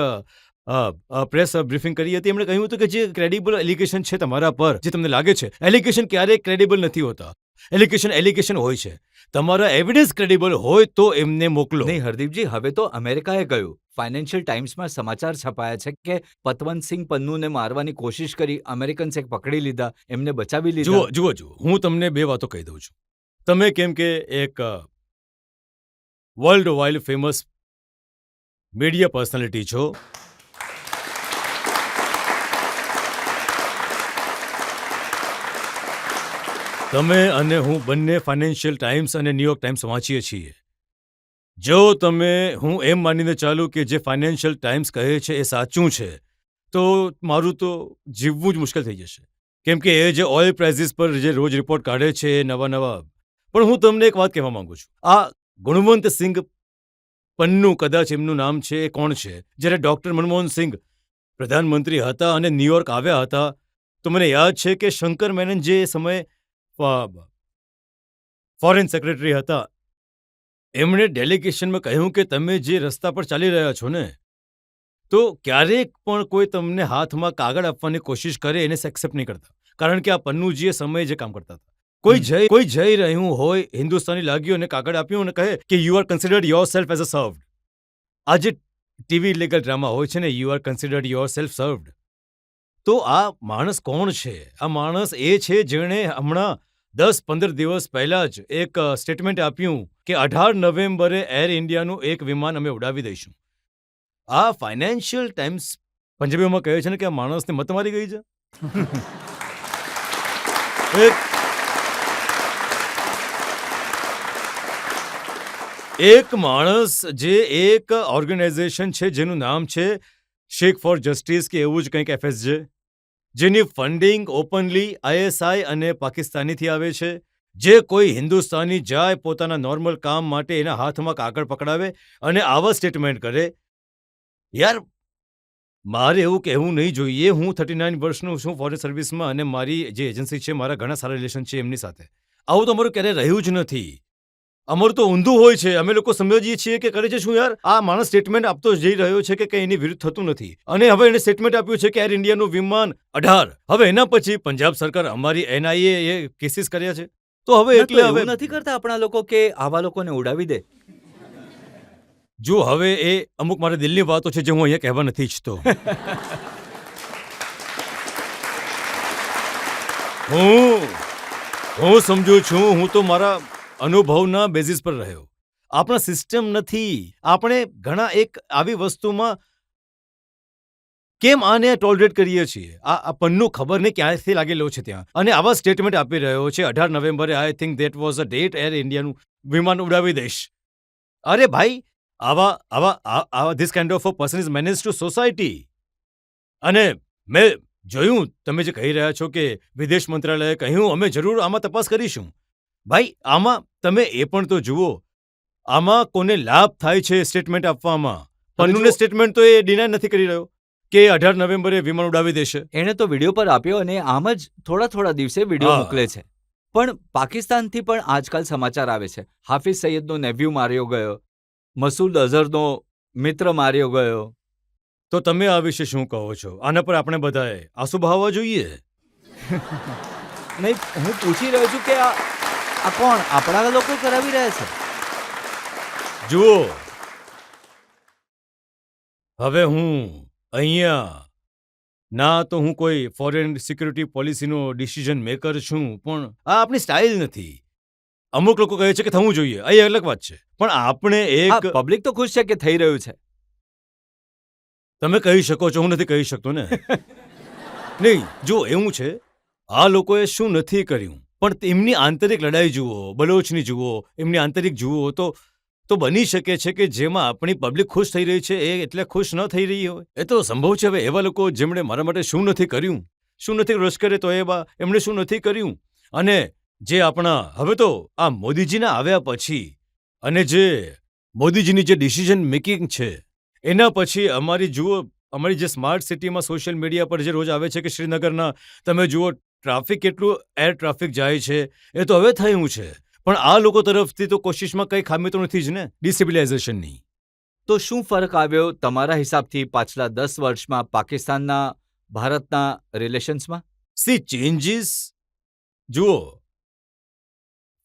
પ્રેસ બ્રીફિંગ કરી હતી. એમણે કહ્યું હતું કે જે ક્રેડિબલ એલિગેશન છે તમારા પર, જે તમને લાગે છે, એલિગેશન ક્યારેય ક્રેડિબલ નથી હોતા. એલિગેશન હોય છે. તમારા એવિડન્સ ક્રેડિબલ હોય તો એમને મોકલો. નહીં હરદીપજી, હવે તો અમેરિકાએ ગયું. ફાઇનાન્શિયલ ટાઈમ્સમાં સમાચાર છપાયા છે કે પતવંતસિંહ પન્નુને મારવાની કોશિશ કરી, અમેરિકન્સે પકડી લીધા, એમને બચાવી લીધા. જુઓ, હું તમને બે વાતો કહી દઉં છું. તમે કેમ કે એક world wide famous media personality છો. તમે અને હું બંને ફાઇનાન્શિયલ ટાઈમ્સ અને ન્યૂયોર્ક ટાઈમ્સ વાંચીએ છીએ. જો હું એમ માનીને ચાલું કે જે ફાઇનાન્શિયલ ટાઈમ્સ કહે છે એ સાચું છે, તો મારું તો જીવવું જ મુશ્કેલ થઈ જશે. કેમ કે એ જે ઓઇલ પ્રાઇઝિસ પર જે રોજ રિપોર્ટ કાઢે છે એ નવા. પણ હું તમને એક વાત કહેવા માંગુ છું. આ ગુણવંતસિંહ પન્નુ, કદાચ એમનું નામ છે, એ કોણ છે? જ્યારે ડૉક્ટર મનમોહન સિંઘ પ્રધાનમંત્રી હતા અને ન્યૂયોર્ક આવ્યા હતા, તો મને યાદ છે કે શંકર મેનન જે સમયે ફોરેન સેક્રેટરી હતા, એમણે ડેલિગેશનમાં કહ્યું કે તમે જે રસ્તા પર ચાલી રહ્યા છો ને, તો ક્યારેક પણ કોઈ તમને હાથમાં કાગળ આપવાની કોશિશ કરે એને એક્સેપ્ટ નહીં કરતા. કારણ કે આ પન્નુજી એ સમયે જે કામ કરતા હતા. કોઈ જઈ રહ્યું હોય, હિન્દુસ્તાની લાગ્યું અને કાગળ આપ્યું અને કહે કે you R considered your self as a સર્વડ. આ જે ટીવી લીગલ ડ્રામા હોય છે ને, you are considered your self સર્વડ. તો આ માણસ કોણ છે? આ માણસ એ છે જેણે હમણાં 10-15 દિવસ પહેલા જ એક સ્ટેટમેન્ટ આપ્યું કે 18 નવેમ્બરે એર ઇન્ડિયાનું એક વિમાન અમે ઉડાવી દઈશું. આ ફાઇનાન્શિયલ ટાઈમ્સ પંજાબીમાં કહે છે ને કે આ માણસને મત મારી ગઈ છે. એક માણસ જે એક ઓર્ગેનાઇઝેશન છે જેનું નામ છે શેખ ફોર જસ્ટિસ કે એવું જ કંઈક FSJ, જેની ફંડિંગ ઓપનલી ISI અને પાકિસ્તાનીથી આવે છે. જે કોઈ હિન્દુસ્તાની જાય પોતાના નોર્મલ કામ માટે એના હાથમાં કાગળ પકડાવે અને આવા સ્ટેટમેન્ટ કરે. યાર, મારે એવું કહેવું નહીં જોઈએ. હું 39 વર્ષનું છું ફોરેન સર્વિસમાં અને મારી જે એજન્સી છે, મારા ઘણા સારા રિલેશન છે એમની સાથે. આવું તો અમારું ક્યારેય રહ્યું જ નથી. અમારું તો ઊંધું હોય છે. અમે લોકો સમજીએ છીએ કે કરે છે શું યાર, આ માણસ સ્ટેટમેન્ટ આપતો જઈ રહ્યો છે કે કંઈ એની વિરુદ્ધ થતું નથી. અને હવે એને સ્ટેટમેન્ટ આપ્યું છે કે એર ઇન્ડિયાનું વિમાન 18. હવે એના પછી પંજાબ સરકાર અમારી NIA એ કેસીસ કર્યા છે. તો હવે એટલે હવે નથી કરતા આપણા લોકો કે આવા લોકોને ઉડાવી દે. જો હવે એ અમુક મારા દિલની વાતો છે જે હું અહીંયા કહેવા નથી ઈચ્છતો. હું સમજુ છું. હું તો મારા અનુભવના બેઝિસ પર રહ્યો. આપણા સિસ્ટમ નથી. આપણે ઘણા એક આવી વસ્તુમાં કેમ આને ટોલરેટ કરીએ છીએ? આ પન્નુ ખબર નહીં ક્યાંથી લાગેલો છે ત્યાં, અને આવા સ્ટેટમેન્ટ આપી રહ્યો છે 18 નવેમ્બરે. I think that was a date, Air ઇન્ડિયાનું વિમાન ઉડાવી દઈશ. અરે ભાઈ, આવા this kind of a person is menace to society. અને મેં જોયું તમે જે કહી રહ્યા છો કે વિદેશ મંત્રાલયે કહ્યું અમે જરૂર આમાં તપાસ કરીશું. ભાઈ, આમાં તમે એ પણ તો જુઓ, આમાં કોને લાભ થાય છે સ્ટેટમેન્ટ આપવામાં. પન્નુને સ્ટેટમેન્ટ તો એ ડિનાય નથી કરી રહ્યો કે 18 નવેમ્બરે વિમાન ઉડાવી દેશે. એણે તો વિડીયો પર આપ્યો અને આમ જ થોડા દિવસે વિડીયો મોકલે છે. પણ પાકિસ્તાનથી પણ આજકાલ સમાચાર આવે છે. હાફિઝ સઈદનો નેવ્યુ માર્યો ગયો, મસૂદ અઝહરનો મિત્ર માર્યો ગયો. તો તમે આ વિશે શું કહો છો? આના પર આપણે બધાએ આંસુ બહાવવા જોઈએ? નહીં, હું પૂછી રહ્યો છું કે આ કોણ આપણા લોકો કરાવી રહ્યા છે? જુઓ, હવે હું અહીંયા ના તો હું કોઈ ફોરેન સિક્યુરિટી પોલિસીનો ડિસિઝન મેકર છું, પણ આ આપણી સ્ટાઇલ નથી. અમુક લોકો કહે છે કે થવું જોઈએ, એ અલગ વાત છે. પણ આપણે એક પબ્લિક તો ખુશ છે કે થઈ રહ્યું છે. તમે કહી શકો છો, હું નથી કહી શકતો ને. નહીં, જો એવું છે, આ લોકોએ શું નથી કર્યું, પણ એમની આંતરિક લડાઈ જુઓ, બલોચની જુઓ, એમની આંતરિક જુઓ, તો બની શકે છે કે જેમાં આપણી પબ્લિક ખુશ થઈ રહી છે એ એટલે ખુશ ન થઈ રહી હોય. એ તો સંભવ છે. હવે એવા લોકો જેમણે મારા માટે શું નથી કર્યું, શું નથી લશ્કરે તો એમણે શું નથી કર્યું. અને જે આપણા હવે તો આ મોદીજીના આવ્યા પછી અને જે મોદીજીની જે ડિસિઝન મેકિંગ છે એના પછી અમારી જુઓ અમારી જે સ્માર્ટ સિટીમાં સોશિયલ મીડિયા પર જે રોજ આવે છે કે શ્રીનગરના તમે જુઓ ટ્રાફિક કેટલું એર ટ્રાફિક જાય છે, એ તો હવે થયું છે. પણ આ લોકો તરફથી તો કોશિશમાં કંઈ ખામી તો નથી જ ને ડિસિવિલાઇઝેશનની. તો શું ફરક આવ્યો તમારા હિસાબથી પાછલા 10 વર્ષમાં પાકિસ્તાનના ભારતના રિલેશન્સમાં? સી ચેન્જીસ જુઓ,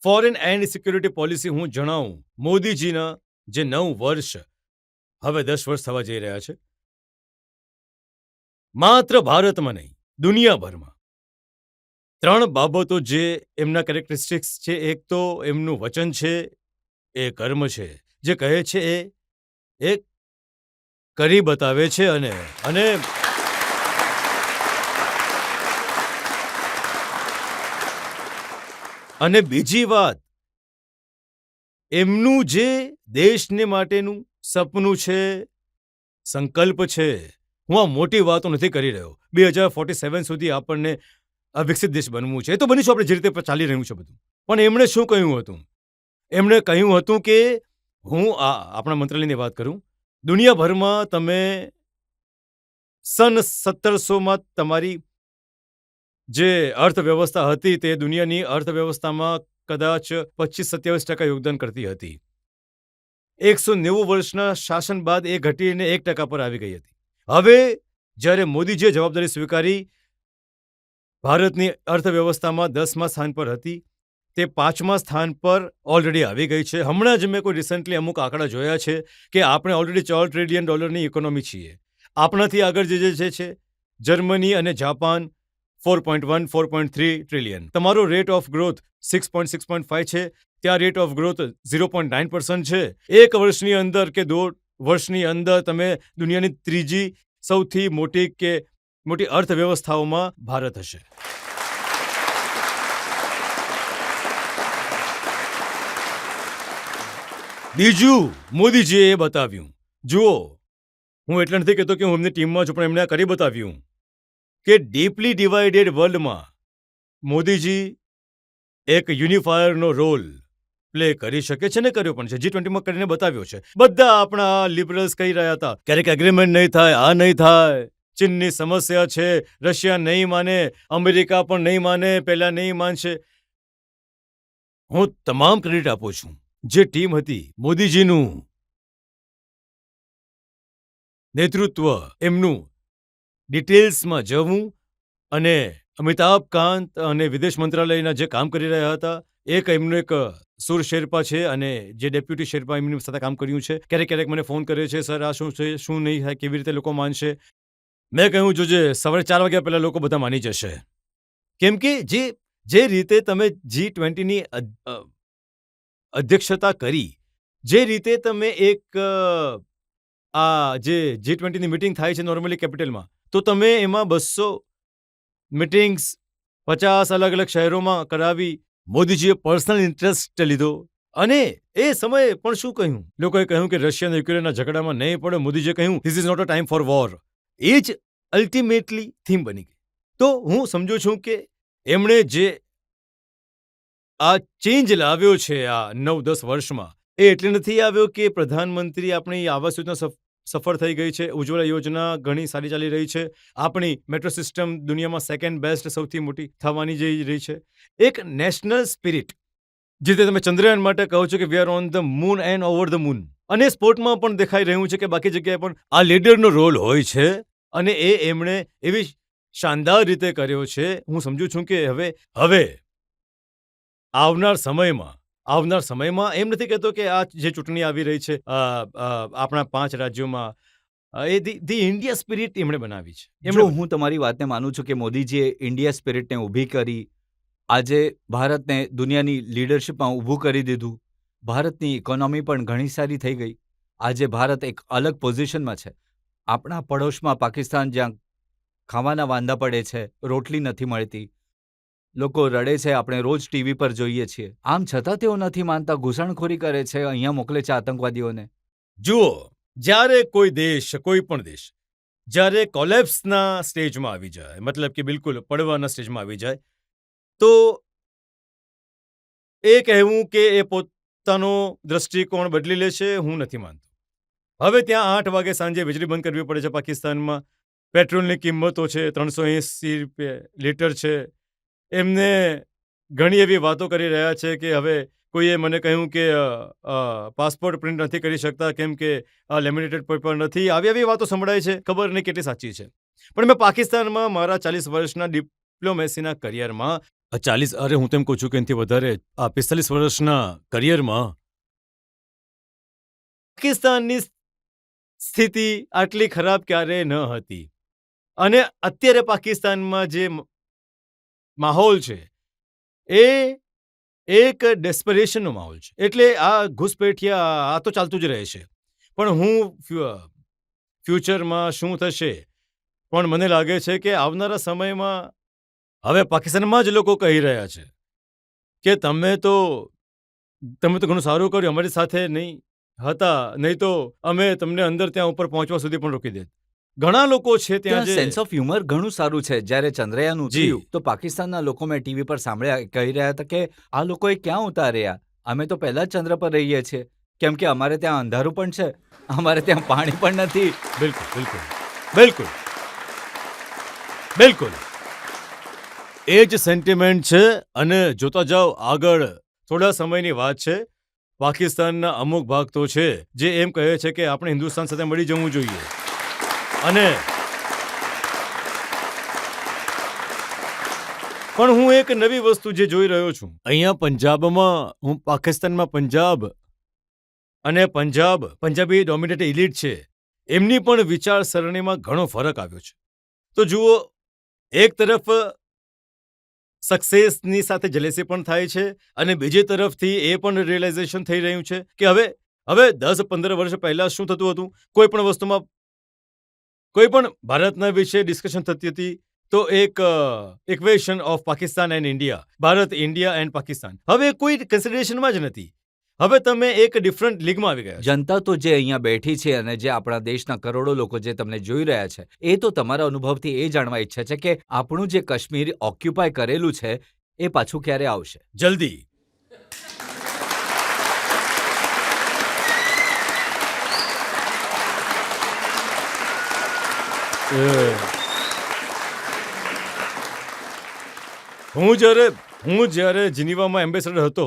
ફોરેન એન્ડ સિક્યુરિટી પોલિસી હું જણાવું, મોદીજીના જે 9 વર્ષ હવે 10 વર્ષ થવા જઈ રહ્યા છે, માત્ર ભારતમાં નહીં દુનિયાભરમાં 3 બાબતો જે એમના કેરેક્ટરિસ્ટિક્સ છે. એક તો એમનું વચન છે, એ કર્મ છે. જે કહે છે એ કરી બતાવે છે. અને બીજી વાત, એમનું જે દેશને માટેનું સપનું છે, સંકલ્પ છે, હું આ મોટી વાતો નથી કરી રહ્યો. 2047 સુધી આપણને આ વિકસિત દેશ બનવું છે. એ તો બનીશું આપણે જે રીતે ચાલી રહ્યું છે બધું. પણ એમણે શું કહ્યું હતું? એમણે કહ્યું હતું કે હું આપણા મંત્રાલયની વાત કરું, દુનિયાભરમાં તમે સન 1700માં તમારી જે અર્થવ્યવસ્થા હતી તે દુનિયાની અર્થવ્યવસ્થામાં કદાચ 25-27% યોગદાન કરતી હતી. 190 વર્ષના શાસન બાદ એ ઘટીને 1% પર આવી ગઈ હતી. હવે જ્યારે મોદીજીએ જવાબદારી સ્વીકારી, ભારતની અર્થવ્યવસ્થામાં 10મા સ્થાન પર હતી, તે 5મા સ્થાન પર ઓલરેડી આવી ગઈ છે. હમણાં જ મેં કોઈ રિસન્ટલી અમુક આંકડા જોયા છે કે આપણે ઓલરેડી $4 ટ્રિલિયન ઇકોનોમી છીએ. આપણાથી આગળ જે છે જર્મની અને જાપાન 4.1, 4.3 ટ્રિલિયન. તમારો રેટ ઓફ ગ્રોથ 6.5 છે, ત્યાં રેટ ઓફ ગ્રોથ 0.9% છે. 1 વર્ષની અંદર કે 2 વર્ષની અંદર તમે દુનિયાની ત્રીજી સૌથી મોટી અર્થવ્યવસ્થાઓમાં ભારત હશે. બીજું મોદીજીએ એ બતાવ્યું. જુઓ, હું એટલે નથી કહેતો કે હું એમની ટીમમાં છું, પણ એમણે કરી બતાવ્યું કે ડીપલી ડિવાઇડેડ વર્લ્ડમાં મોદીજી એક યુનિફાયરનો રોલ પ્લે કરી શકે છે ને કર્યો પણ છે. G20માં કરીને બતાવ્યો છે. બધા આપણા લિબરલ્સ કહી રહ્યા હતા ક્યારેક એગ્રીમેન્ટ નહીં થાય, આ નહીં થાય, ચીનની સમસ્યા છે, રશિયા નહીં માને, અમેરિકા પણ નહીં માને, પહેલા નહીં માનશે. હું તમામ ક્રેડિટ આપું છું. જે ટીમ હતી, મોદીજીનું નેતૃત્વ, એમનું ડિટેલ્સમાં જવું, અને અમિતાભ કાંત અને વિદેશ મંત્રાલયના જે કામ કરી રહ્યા હતા, એમનો એક સુર શેરપા છે અને જે ડેપ્યુટી શેરપા એમની સાથે કામ કર્યું છે. ક્યારેક મને ફોન કરે છે, સર આ શું છે, શું નહીં થાય, કેવી રીતે લોકો માનશે. મેં કહ્યું જોજે, સવારે 4 વાગ્યા પહેલાં લોકો બધા માની જશે. કેમ કે જે રીતે તમે G20ની અધ્યક્ષતા કરી, જે રીતે તમે એક આ જે G20ની મિટિંગ થાય છે નોર્મલી કેપિટલમાં, તો તમે એમાં 200 મિટિંગ્સ 50 અલગ અલગ શહેરોમાં કરાવી. મોદીજીએ પર્સનલ ઇન્ટરેસ્ટ લીધો અને એ સમયે પણ શું કહ્યું? લોકોએ કહ્યું કે રશિયા અને યુક્રેનના ઝઘડામાં નહીં પડે. મોદીજીએ કહ્યું this is not a time for war. એ જ અલ્ટિમેટલી થીમ બની ગઈ. તો હું સમજુ છું કે એમણે જે આ ચેન્જ લાવ્યો છે આ 9-10 વર્ષમાં, એ એટલે નથી આવ્યો કે પ્રધાનમંત્રી આપણી આવાસ યોજના સફળ થઈ ગઈ છે, ઉજ્જવલા યોજના ઘણી સારી ચાલી રહી છે, આપણી મેટ્રો સિસ્ટમ દુનિયામાં સેકન્ડ બેસ્ટ સૌથી મોટી થવાની જઈ રહી છે. એક નેશનલ સ્પિરિટ, જે રીતે તમે ચંદ્રયાન માટે કહો છો કે we are on the moon and over the moon, અને સ્પોર્ટમાં પણ દેખાઈ રહ્યું છે કે બાકી જગ્યાએ પણ આ લીડરનો રોલ હોય છે, અને એમણે એવી શાનદાર રીતે કર્યો છે. હું સમજુ છું કે હવે આવનાર સમયમાં એમ નથી કહેતો કે આ જે ચૂંટણી આવી રહી છે આપણા 5 રાજ્યોમાં, એ ધી ઇન્ડિયા સ્પિરિટ એમણે બનાવી છે. જો હું તમારી વાતને માનું છું કે મોદીજીએ ઇન્ડિયા સ્પિરિટને ઊભી કરી, આજે ભારતને દુનિયાની લીડરશિપમાં ઊભું કરી દીધું. ભારતની ઇકોનોમી પણ ઘણી સારી થઈ ગઈ. આજે ભારત એક અલગ પોઝિશનમાં છે. આપણા પડોશમાં પાકિસ્તાન, જ્યાં ખાવાના વાંધા પડે છે, રોટલી નથી મળતી, લોકો રડે છે, આપણે રોજ ટીવી પર જોઈએ છીએ. આમ છતાં તેઓ નથી માનતા, ઘૂસણખોરી કરે છે, અહીંયા મોકલે છે આતંકવાદીઓને. જુઓ, જ્યારે કોઈ પણ દેશ જ્યારે કોલેપ્સના સ્ટેજમાં આવી જાય, મતલબ કે બિલકુલ પડવાના સ્ટેજમાં આવી જાય, તો એ કહેવું કે એ પોતાનો દ્રષ્ટિકોણ બદલી લે છે, હું નથી માનતો. હવે ત્યાં 8 વાગે સાંજે વીજળી બંધ કરવી પડે છે પાકિસ્તાનમાં. પેટ્રોલની કિંમતો છે 380 રૂપિયા લીટર છે. એમને ઘણી એવી વાતો કરી રહ્યા છે કે હવે કોઈએ મને કહ્યું કે પાસપોર્ટ પ્રિન્ટ નથી કરી શકતા કેમ કે આ લેમિનેટેડ પેપર નથી. આવી વાતો સંભળાય છે. ખબર નહીં કેટલી સાચી છે. પણ મેં પાકિસ્તાનમાં મારા 40 વર્ષના ડિપ્લોમેસીના કરિયરમાં 40 અરે હું તેમ કહું છું કે એનાથી વધારે 45 વર્ષના કરિયરમાં પાકિસ્તાનની સ્થિતિ આટલી ખરાબ ક્યારેય ન હતી. અને અત્યારે પાકિસ્તાનમાં જે માહોલ છે એ એક ડેસ્પરેશનનો માહોલ છે. એટલે આ ઘૂસપેઠિયા આ તો ચાલતું જ રહે છે. પણ હું ફ્યુચરમાં શું થશે પણ મને લાગે છે કે આવનારા સમયમાં હવે પાકિસ્તાનમાં જ લોકો કહી રહ્યા છે કે તમે તો ઘણું સારું કર્યું, અમારી સાથે નહીં હતા, નહીં તો અમે તમને અંદર ત્યાં ઉપર પહોંચવા સુધી પણ રોકી દેત. ઘણા લોકો છે ત્યાં ત્યાં સેન્સ ઓફ હ્યુમર ઘણું સારું છે. જ્યારે ચંદ્રયાન ઉતર્યું તો પાકિસ્તાનના લોકો મેં ટીવી પર સાંભળ્યા કહી રહ્યા હતા કે આ લોકોએ ક્યાં ઉતાર્યા, અમે તો પહેલા જ ચંદ્ર પર રહીએ છીએ કેમ કે અમારે ત્યાં અંધારું પણ છે, અમારે ત્યાં પાણી પણ નથી. બિલકુલ બિલકુલ બિલકુલ બિલકુલ એ જ સેન્ટિમેન્ટ છે. અને જોતા જાઓ આગળ થોડા સમયની વાત છે. પાકિસ્તાનના અમુક ભાગ તો છે જે એમ કહે છે કે આપણે હિન્દુસ્તાન સાથે મળી જવું જોઈએ. અને પણ હું એક નવી વસ્તુ જે જોઈ રહ્યો છું અહીંયા પંજાબમાં, હું પાકિસ્તાનમાં પંજાબ અને પંજાબી ડોમિનેટેડ ઇલીટ છે એમની પણ વિચારસરણીમાં ઘણો ફરક આવ્યો છે. તો જુઓ, એક તરફ સક્સેસની સાથે જલેસી પણ થાય છે અને બીજી તરફથી એ પણ રિયલાઇઝેશન થઈ રહ્યું છે કે હવે 10-15 વર્ષ પહેલા શું થતું હતું, કોઈ પણ વસ્તુમાં કોઈ પણ ભારતના વિશે ડિસ્કશન થતી હતી તો એક equation of Pakistan and India, Bharat, India and Pakistan. હવે કોઈ કન્સિડરેશનમાં જ નથી. હવે તમે એક ડિફરન્ટ લીગમાં આવી ગયા છો. જનતા તો જે અહીંયા બેઠી છે અને જે આપણા દેશના કરોડો લોકો જે તમને જોઈ રહ્યા છે એ તો તમારા અનુભવથી એ જાણવા ઈચ્છે છે કે આપણું જે કાશ્મીર ઓક્યુપાય કરેલું છે એ પાછું ક્યારે આવશે. જલ્દી. હું જ્યારે જીનીવામાં એમ્બેસેડર હતો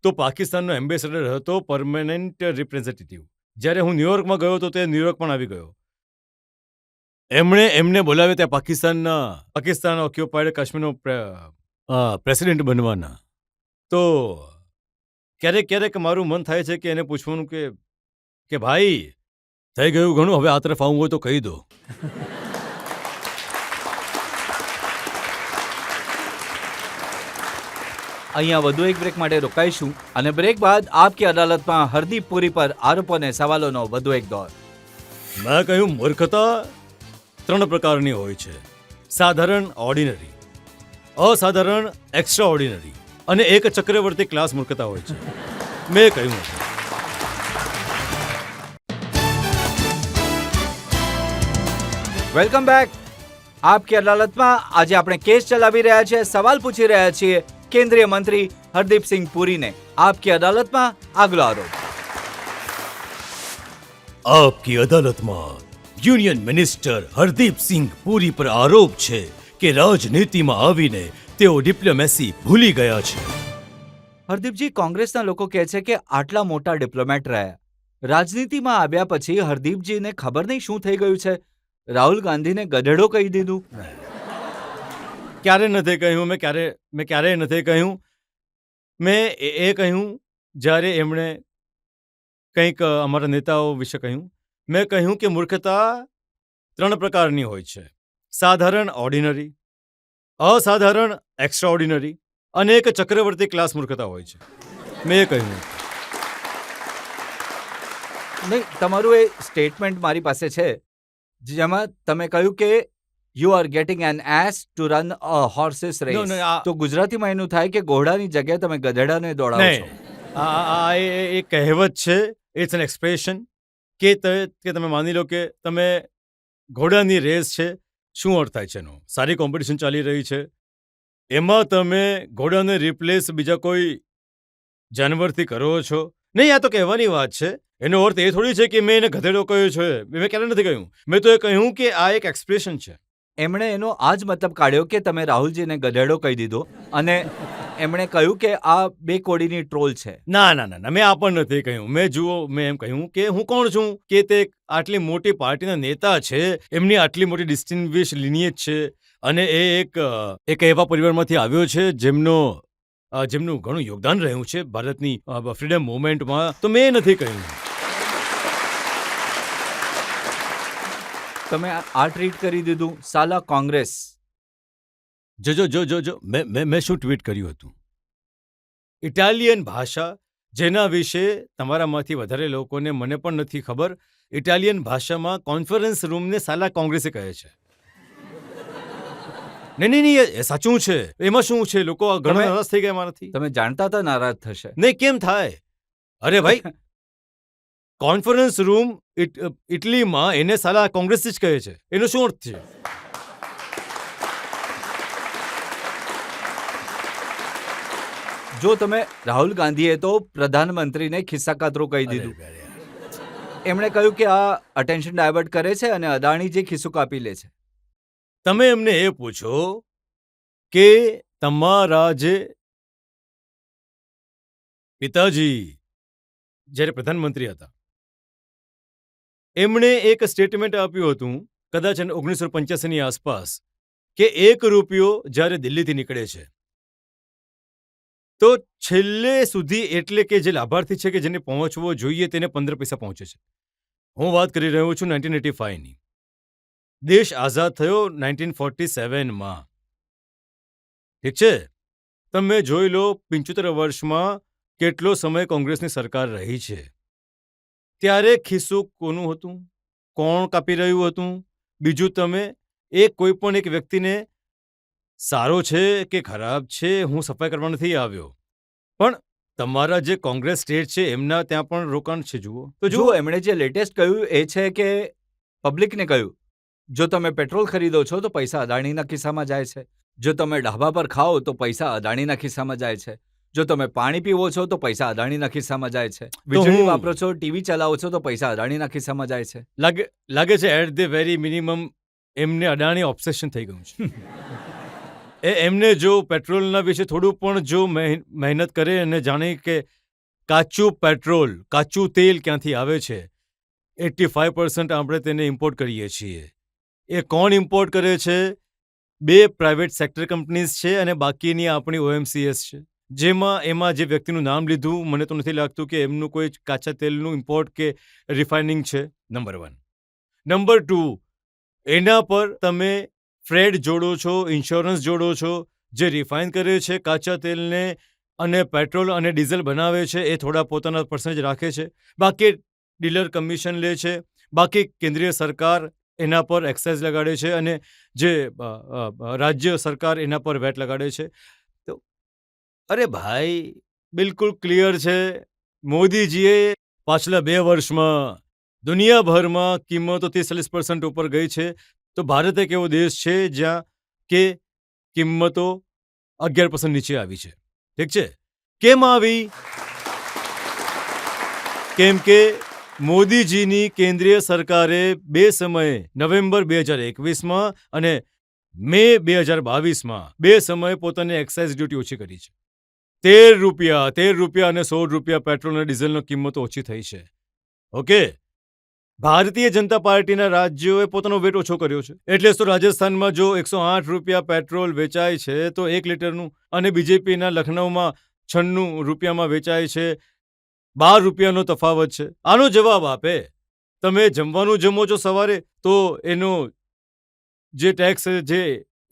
તો પાકિસ્તાનનો એમ્બેસેડર હતો પરમેનન્ટ રિપ્રેઝેન્ટેટિવ. જ્યારે હું ન્યુયોર્કમાં ગયો તો તે ન્યુયોર્ક પણ આવી ગયો. એમને બોલાવ્યા ત્યાં પાકિસ્તાન ઓક્યુપાઈડ કાશ્મીરનો પ્રેસિડેન્ટ બનવાના. તો ક્યારેક મારું મન થાય છે કે એને પૂછવાનું કે ભાઈ થઈ ગયું ઘણું, હવે આ તરફ આવવું હોય તો કહી દો. અહીંયા વધુ એક બ્રેક માટે રોકાઈશું અને બ્રેક બાદ આપકી અદાલતમાં હરદીપ પુરી પર આરોપો અને સવાલોનો વધુ એક દોર. મેં કહ્યું મૂર્ખતા 3 પ્રકારની હોય છે: સાધારણ, ઓર્ડિનરી, અસાધારણ, એક્સ્ટ્રા ઓર્ડિનરી અને એક ચક્રવર્તી ક્લાસ મૂર્ખતા હોય છે. મેં કહ્યું હતું. Welcome back. આપકી અદાલતમાં આજે આપણે કેસ ચલાવી રહ્યા છીએ, સવાલ પૂછી રહ્યા છીએ કેન્દ્રીય મંત્રી હરદીપસિંહ પુરીને. આપકી અદાલતમાં આગલો આરોપ. આપકી અદાલતમાં યુનિયન મિનિસ્ટર હરદીપસિંહ પુરી પર આરોપ છે કે રાજનીતિમાં આવીને તેઓ ડિપ્લોમેસી ભૂલી ગયા છે. હરદીપજી, કોંગ્રેસના લોકો કહે છે કે આટલા મોટા ડિપ્લોમેટ રહ્યા, રાજનીતિમાં આવ્યા પછી હરદીપજીને ખબર નહીં શું થઈ ગયું છે, રાહુલ ગાંધીને ગધેડો કહી દીધું. ક્યારે નથી કહ્યું, મેં ક્યારેય નથી કહ્યું. મેં એ કહ્યું જ્યારે એમણે કંઈક અમારા નેતાઓ વિશે કહ્યું. મેં કહ્યું કે મૂર્ખતા 3 પ્રકારની હોય છે: સાધારણ, ઓર્ડિનરી, અસાધારણ, એક્સ્ટ્રા ઓર્ડિનરી અને એક ચક્રવર્તી ક્લાસ મૂર્ખતા હોય છે. મેં કહ્યું. નહીં, તમારું એ સ્ટેટમેન્ટ મારી પાસે છે જેમાં તમે કહ્યું કે you are getting an ass to run a horses race. તો ગુજરાતીમાં એનું થાય કે ઘોડાની જગ્યાએ તમે ગધેડાને દોડાવો છો. આ એક કહેવત છે, ઇટ્સ એન એક્સપ્રેશન કે તમે માની લો કે તમે ઘોડાની રેસ છે. શું અર્થ થાય છે એનો? સારી કોમ્પિટિશન ચાલી રહી છે, એમાં તમે ઘોડાને રિપ્લેસ બીજા કોઈ જાનવરથી કરો છો નહીં, આ તો કહેવાની વાત છે. એનો અર્થ એ થોડી છે કે મેં એને ગધેડો કહ્યો છે. મેં ક્યારે નથી કહ્યું. મેં તો એ કહ્યું કે આ એક એક્સપ્રેશન છે. એમણે એનો આ જ મતલબ કાઢ્યો કે તમે રાહુલજીને ગધેડો કહી દીધો અને એમણે કહ્યું કે આ બે કોડીની ટ્રોલ છે. ના ના ના ના, મેં આ પણ નથી કહ્યું. મેં એમ કહ્યું કે હું કોણ છું કે તે આટલી મોટી પાર્ટીના નેતા છે, એમની આટલી મોટી ડિસ્ટિંગ્વિશ લિનિયેજ છે અને એ એક એવા પરિવારમાંથી આવ્યો છે જેમનું ઘણું યોગદાન રહ્યું છે ભારતની ફ્રીડમ મૂવમેન્ટમાં. તો મેં એ નથી કહ્યું. તમે આ ટ્રીટ કરી દીધું સાલા કોંગ્રેસ. જો મેં શું ટ્વીટ કર્યું હતું? ઇટાલિયન ભાષા, જેના વિશે તમારામાંથી વધારે લોકોને મને પણ નથી ખબર. ઇટાલિયન ભાષામાં કોન્ફરન્સ રૂમને સાલા કોંગ્રેસે કહે છે. નહીં, એ સાચું છે. એમાં શું છે? લોકો ઘણા નારાજ થઈ ગયા મારાથી. તમે જાણતા હતા નારાજ થશે. નહીં, કેમ થાય? અરે ભાઈ, કોન્ફરન્સ રૂમ ઇટલીમાં એને સાલા કોંગ્રેસ જ કહે છે. એનો શું અર્થ છે? જો તમે રાહુલ ગાંધીએ તો પ્રધાનમંત્રીને ખિસ્સાકાતરો કહી દીધું. એમણે કહ્યું કે આ અટેન્શન ડાયવર્ટ કરે છે અને અદાણીજી ખિસ્સું કાપી લે છે. તમે એમને એ પૂછો કે તમારા જે પિતાજી જ્યારે પ્રધાનમંત્રી હતા, એમણે એક સ્ટેટમેન્ટ આપ્યું હતું કદાચ 1985ની આસપાસ કે ₹1 જ્યારે દિલ્હીથી નીકળે છે તો છેલ્લે સુધી, એટલે કે જે લાભાર્થી છે કે જેને પહોંચવો જોઈએ તેને 15 પૈસા પહોંચે છે. હું વાત કરી રહ્યો છું 1985ની. દેશ આઝાદ થયો 1947માં. ઠીક છે? તમે જોઈ લો 75 વર્ષમાં કેટલો સમય કોંગ્રેસની સરકાર રહી છે. ત્યારે ખિસ્સું કોનું હતું? કોણ કાપી રહ્યું હતું? બીજું, તમે કોઈ પણ એક વ્યક્તિને સારો છે કે ખરાબ છે હું સફાઈ કરવા નથી આવ્યો, પણ તમારા જે કોંગ્રેસ સ્ટેટ છે એમના ત્યાં પણ રોકાણ છે. જુઓ તો જુઓ, એમણે જે લેટેસ્ટ કહ્યું એ છે કે પબ્લિકને કહ્યું, જો તમે પેટ્રોલ ખરીદો છો તો પૈસા અદાણીના ખિસ્સામાં જાય છે. જો તમે ઢાબા પર ખાઓ તો પૈસા અદાણીના ખિસ્સામાં જાય છે. જો તમે પાણી પીવો છો તો પૈસા અદાણીના ખિસ્સામાં જાય છે. વીજળી વાપરો છો, ટીવી ચલાવો છો તો પૈસા અદાણીના ખિસ્સામાં જાય છે. લાગે છે એટ ધ વેરી મિનિમમ એમને અદાણી ઓબ્સેશન થઈ ગયું છે. એમને જો પેટ્રોલના વિશે થોડું પણ જો મહેનત કરે અને જાણે કે કાચું પેટ્રોલ, કાચું તેલ ક્યાંથી આવે છે, 85% આપણે તેને ઇમ્પોર્ટ કરીએ છીએ. એ કોણ ઇમ્પોર્ટ કરે છે? 2 પ્રાઇવેટ સેક્ટર કંપનીઝ છે અને બાકીની આપણી OMCS છે. એમાં જે વ્યક્તિનું નામ લીધું, મને તો નથી લાગતું કે એમનું કોઈ કાચા તેલનું ઇમ્પોર્ટ કે રિફાઇનિંગ છે. નંબર 1. નંબર 2, એના પર તમે ફ્રેડ જોડો છો, ઇન્સ્યોરન્સ જોડો છો. જે રિફાઇન કરે છે કાચા તેલને અને પેટ્રોલ અને ડીઝલ બનાવે છે એ થોડા પોતાના પર્સન્ટેજ રાખે છે. બાકી ડીલર કમિશન લે છે. બાકી કેન્દ્રીય સરકાર એના પર એક્સાઇઝ લગાડે છે અને જે રાજ્ય સરકાર એના પર વેટ લગાડે છે. તો અરે ભાઈ, બિલકુલ ક્લિયર છે. મોદીજીએ પાછલા 2 વર્ષમાં દુનિયાભરમાં કિંમતો 30-40% ઉપર ગઈ છે. તો ભારત એક એવો દેશ છે જ્યાં કે કિંમતો 11% નીચે આવી છે. ઠીક છે? કેમ આવી? કેમ કે મોદીજીની કેન્દ્રીય સરકારે 2 સમયે, નવેમ્બર 2021માં અને મે 2022માં 2 સમયે પોતાની એક્સાઇઝ ડ્યુટી ઓછી કરી છે. ₹13 અને ₹16 પેટ્રોલ અને ડીઝલની કિંમતો ઓછી થઈ છે. ઓકે? ભારતીય જનતા પાર્ટીના રાજ્યોએ પોતાનો વેટ ઓછો કર્યો છે. એટલે તો રાજસ્થાનમાં જો ₹108 પેટ્રોલ વેચાય છે તો 1 લીટરનું, અને બીજેપીના લખનૌમાં ₹96 વેચાય છે. ₹12નો તફાવત છે. આનો જવાબ આપે. તમે જમવાનું જમો છો સવારે તો એનો જે ટેક્સ જે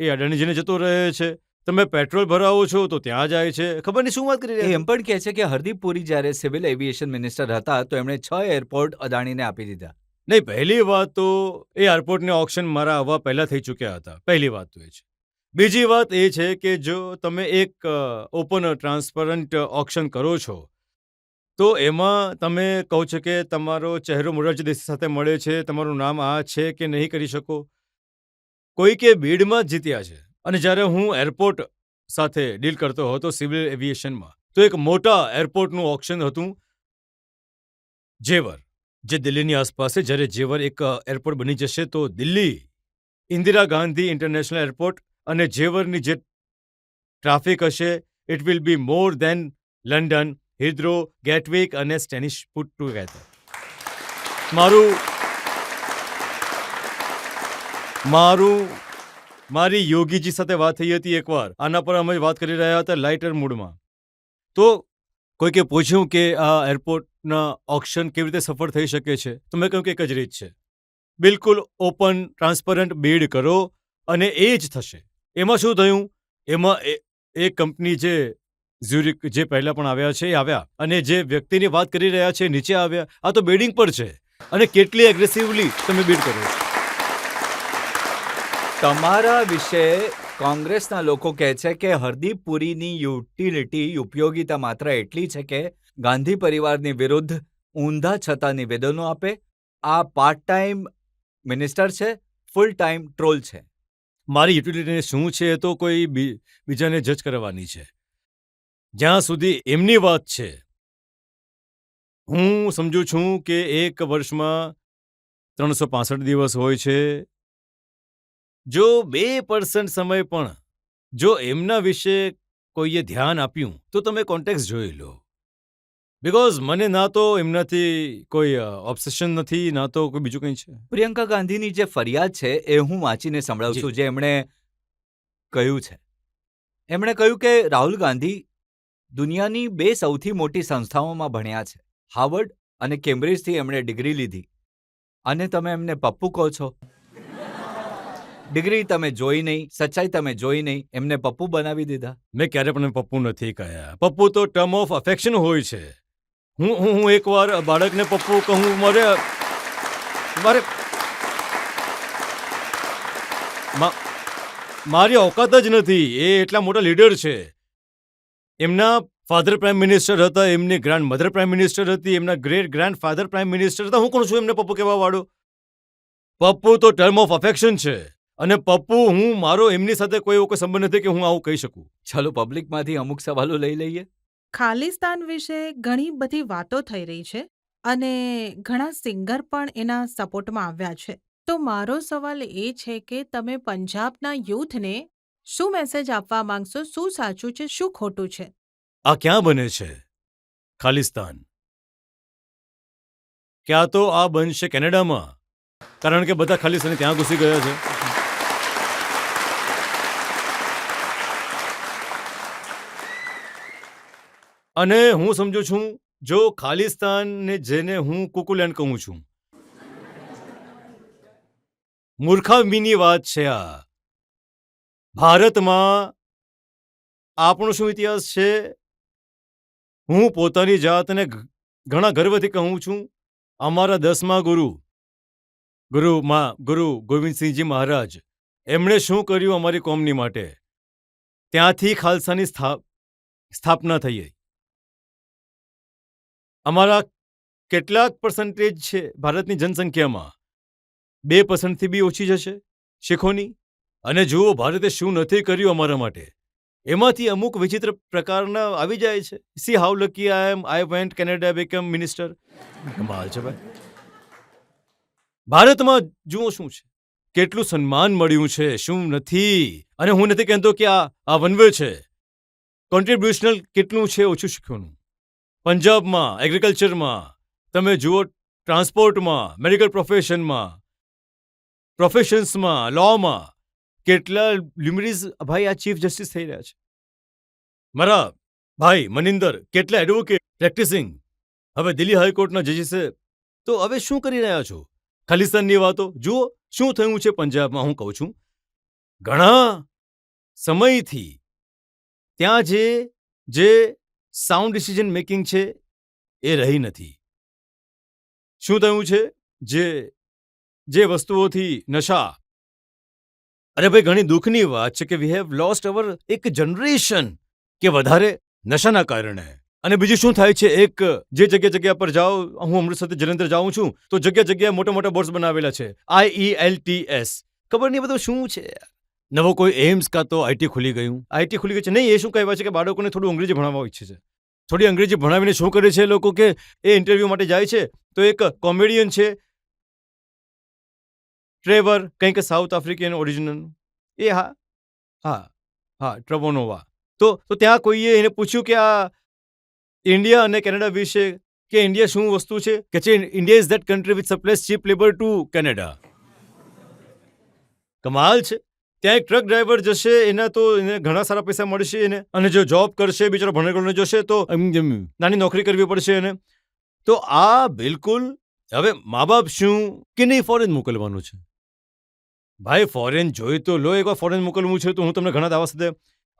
એ અદાણીજીને જતો રહે છે. તમે પેટ્રોલ ભરાવો છો તો ત્યાં જાય છે. ખબર નહીં શું વાત કરી રહ્યા. એમ પણ કહે છે કે હરદીપ પુરી જ્યારે સિવિલ એવિએશન મિનિસ્ટર હતા તો એમણે 6 એરપોર્ટ અદાણીને આપી દીધા. નહીં, પહેલી વાત તો એ એરપોર્ટને ઓક્શન મારા આવવા પહેલા થઈ ચૂક્યા હતા. પહેલી વાત તો એ છે. બીજી વાત એ છે કે જો તમે એક ઓપન ટ્રાન્સપરન્ટ ઓક્શન કરો છો તો એમાં તમે કહો છો કે તમારો ચહેરો મોરારજી દેસાઈ સાથે મળે છે, તમારું નામ આ છે કે નહીં કરી શકો. કોઈકે બીડમાં જ જીત્યા છે. અને જ્યારે હું એરપોર્ટ સાથે ડીલ કરતો હતો સિવિલ એવિએશનમાં, તો એક મોટા એરપોર્ટનું ઓક્શન હતું જેવર, જે દિલ્હીની આસપાસ છે. જ્યારે જેવર એક એરપોર્ટ બની જશે તો દિલ્હી ઇન્દિરા ગાંધી ઇન્ટરનેશનલ એરપોર્ટ અને જેવરની જે ટ્રાફિક હશે it will be more than London, Heathrow, Gatwick અને સ્ટેનિશ પુટ ટુગેધર. મારી યોગીજી સાથે વાત થઈ હતી એકવાર. આના પર અમે વાત કરી રહ્યા હતા લાઇટર મૂડમાં. તો કોઈકે પૂછ્યું કે આ એરપોર્ટના ઓક્શન કેવી રીતે સફળ થઈ શકે છે, તો મેં કહ્યું કે એક જ રીત છે, બિલકુલ ઓપન ટ્રાન્સપરન્ટ બીડ કરો અને એ જ થશે. એમાં શું થયું, એમાં એ કંપની જે ઝ્યુરિક જે પહેલાં પણ આવ્યા છે એ આવ્યા અને જે વ્યક્તિની વાત કરી રહ્યા છે એ નીચે આવ્યા. આ તો બિડિંગ પર છે અને કેટલી એગ્રેસિવલી તમે બીડ કરો છો. તમારા વિશે કોંગ્રેસના લોકો કહે છે કે હરદીપ પુરીની યુટિલિટી ઉપયોગિતા માત્ર એટલી છે કે ગાંધી પરિવારની વિરુદ્ધ ઊંધા છતાં નિવેદનો આપે. આ પાર્ટ ટાઈમ મિનિસ્ટર છે, ફૂલ ટાઈમ ટ્રોલ છે. મારી યુટિલિટી શું છે એ તો કોઈ બીજાને જજ કરવાની છે. જ્યાં સુધી એમની વાત છે, હું સમજુ છું કે એક વર્ષમાં 365 દિવસ હોય છે. જો 2% સમય પણ જો એમના વિશે કોઈએ ધ્યાન આપ્યું તો તમે કોન્ટેક્સ્ટ જોઈ લો. બિકોઝ મને ના તો એમનાથી કોઈ ઓબ્સેશન નથી, ના તો કોઈ બીજું કંઈ છે. પ્રિયંકા ગાંધીની જે ફરિયાદ છે એ હું વાંચીને સંભળાવું છું, જે એમણે કહ્યું છે. એમણે કહ્યું કે રાહુલ ગાંધી દુનિયાની 2 સૌથી મોટી સંસ્થાઓમાં ભણ્યા છે, હાર્વર્ડ અને કેમ્બ્રિજથી એમણે ડિગ્રી લીધી, અને તમે એમને પપ્પુ કહો છો. ડિગ્રી તમે જોઈ નહીં, સચ્ચાઈ તમે જોઈ નહીં, એમને પપ્પુ બનાવી દીધા. મેં ક્યારે પણ પપ્પુ નથી કહ્યા. પપ્પુ તો ટર્મ ઓફ અફેક્શન હોય છે. હું એકવાર બાળકને પપ્પુ કહું, મારે મારી ઓકાત જ નથી. એ એટલા મોટા લીડર છે. એમના ફાધર પ્રાઇમ મિનિસ્ટર હતા, એમની ગ્રાન્ડ મધર પ્રાઇમ મિનિસ્ટર હતી, એમના great grand father prime minister હતા. હું કોણ છું એમને પપ્પુ કહેવા વાળો? પપ્પુ તો ટર્મ ઓફ અફેક્શન છે. અને પપ્પુ મારો એમની સાથે કોઈ એવો કોઈ સંબંધ નથી કે હું આવું કહી શકું. ચાલો પબ્લિકમાંથી અમુક સવાલો લઈ લઈએ. ખાલિસ્તાન વિશે ઘણી બધી વાતો થઈ રહી છે અને ઘણા સિંગર પણ એના સપોર્ટમાં આવ્યા છે. તો મારો સવાલ એ છે કે તમે પંજાબના યુથને શું મેસેજ આપવા માંગશો? શું સાચું છે, શું ખોટું છે? આ ક્યાં બને છે? ખાલિસ્તાન ક્યાં તો આ બનશે કેનેડામાં, કારણ કે બધા ખાલિસ્તાની ત્યાં ઘૂસી ગયા છે. અને હું સમજુ છું જો ખાલિસ્તાનને જેને હું કુકુલેન્ડ કહું છું, મૂર્ખામીની વાત છે આ. ભારતમાં આપણો શું ઇતિહાસ છે? હું પોતાની જાતને ઘણા ગર્વથી કહું છું, અમારા 10મા ગુરુ ગોવિંદસિંહજી મહારાજ, એમણે શું કર્યું અમારી કોમની માટે? ત્યાંથી ખાલસાની સ્થાપના થઈ. અમારા કેટલાક પર્સન્ટેજ છે ભારતની જનસંખ્યામાં? 2% બી ઓછી જશે શીખોની. અને જુઓ ભારતે શું નથી કર્યું અમારા માટે. એમાંથી અમુક વિચિત્ર પ્રકારના આવી જાય છે. C how lucky I went Canada, become minister. કમાલ છે ભાઈ. ભારતમાં જુઓ શું છે, કેટલું સન્માન મળ્યું છે, શું નથી. અને હું નથી કહેતો કે આ વનવે છે. કોન્ટ્રીબ્યુશનલ કેટલું છે ઓછું શીખવાનું. પંજાબમાં એગ્રીકલ્ચરમાં તમે જુઓ, ટ્રાન્સપોર્ટમાં, મેડિકલ પ્રોફેશન્સમાં, લોમાં કેટલા લ્યુમરીઝ ભાઈ આ ચીફ જસ્ટિસ થઈ રહ્યા છે. મારા ભાઈ મનિંદર કેટલા એડવોકેટ પ્રેક્ટિસિંગ હવે દિલ્હી હાઈકોર્ટના જજીસે. તો હવે શું કરી રહ્યા છો? ખાલિસ્તાનની વાતો જુઓ શું થયું છે પંજાબમાં. હું કહું છું ઘણા સમયથી ત્યાં જે સાઉન્ડ ડિસિઝન મેકિંગ છે એ રહી નથી. શું થયું છે? જે વસ્તુઓથી નશા. અરે ભાઈ, ઘણી દુઃખની વાત છે કે વી હેવ લોસ્ટ અવર એક જનરેશન કે વધારે નશાના કારણે. અને બીજું શું થાય છે, એક જે જગ્યા પર જાઓ, હું અમૃતસરથી જલંધર જાઉં છું તો જગ્યા મોટા મોટા બોર્ડ્સ બનાવેલા છે, IELTS. ખબર નહીં બધું શું છે. નવો કોઈ એમ્સ કાં તો આઈટી ખુલી ગયું છે. નહીં, એ શું કહેવાય છે કે બાળકોને થોડું અંગ્રેજી ભણાવવા ઈચ્છે છે. થોડી અંગ્રેજી ભણાવીને શું કરે છે એ લોકો કે એ ઇન્ટરવ્યૂ માટે જાય છે તો એક કોમેડિયન છે ટ્રેવર કંઈક સાઉથ આફ્રિકન ઓરિજિનલ એ હા હા હા ટ્રવોનોવા તો ત્યાં કોઈએ એને પૂછ્યું કે આ ઇન્ડિયા અને કેનેડા વિશે કે ઇન્ડિયા શું વસ્તુ છે કે છે India is that country which supplies cheap labour to Canada. કમાલ છે. ત્યાં એક ટ્રક ડ્રાઈવર જશે એના તો એને ઘણા સારા પૈસા મળશે એને અને જો જોબ કરશે બિચારો ભણેગણને જશે તો નાની નોકરી કરવી પડશે એને. તો આ બિલકુલ હવે મા બાપ શું કે નહીં ફોરેન મોકલવાનું છે ભાઈ ફોરેન જોઈ તો લો એકવાર ફોરેન મોકલવું છે તો હું તમને ઘણા દાવા સાથે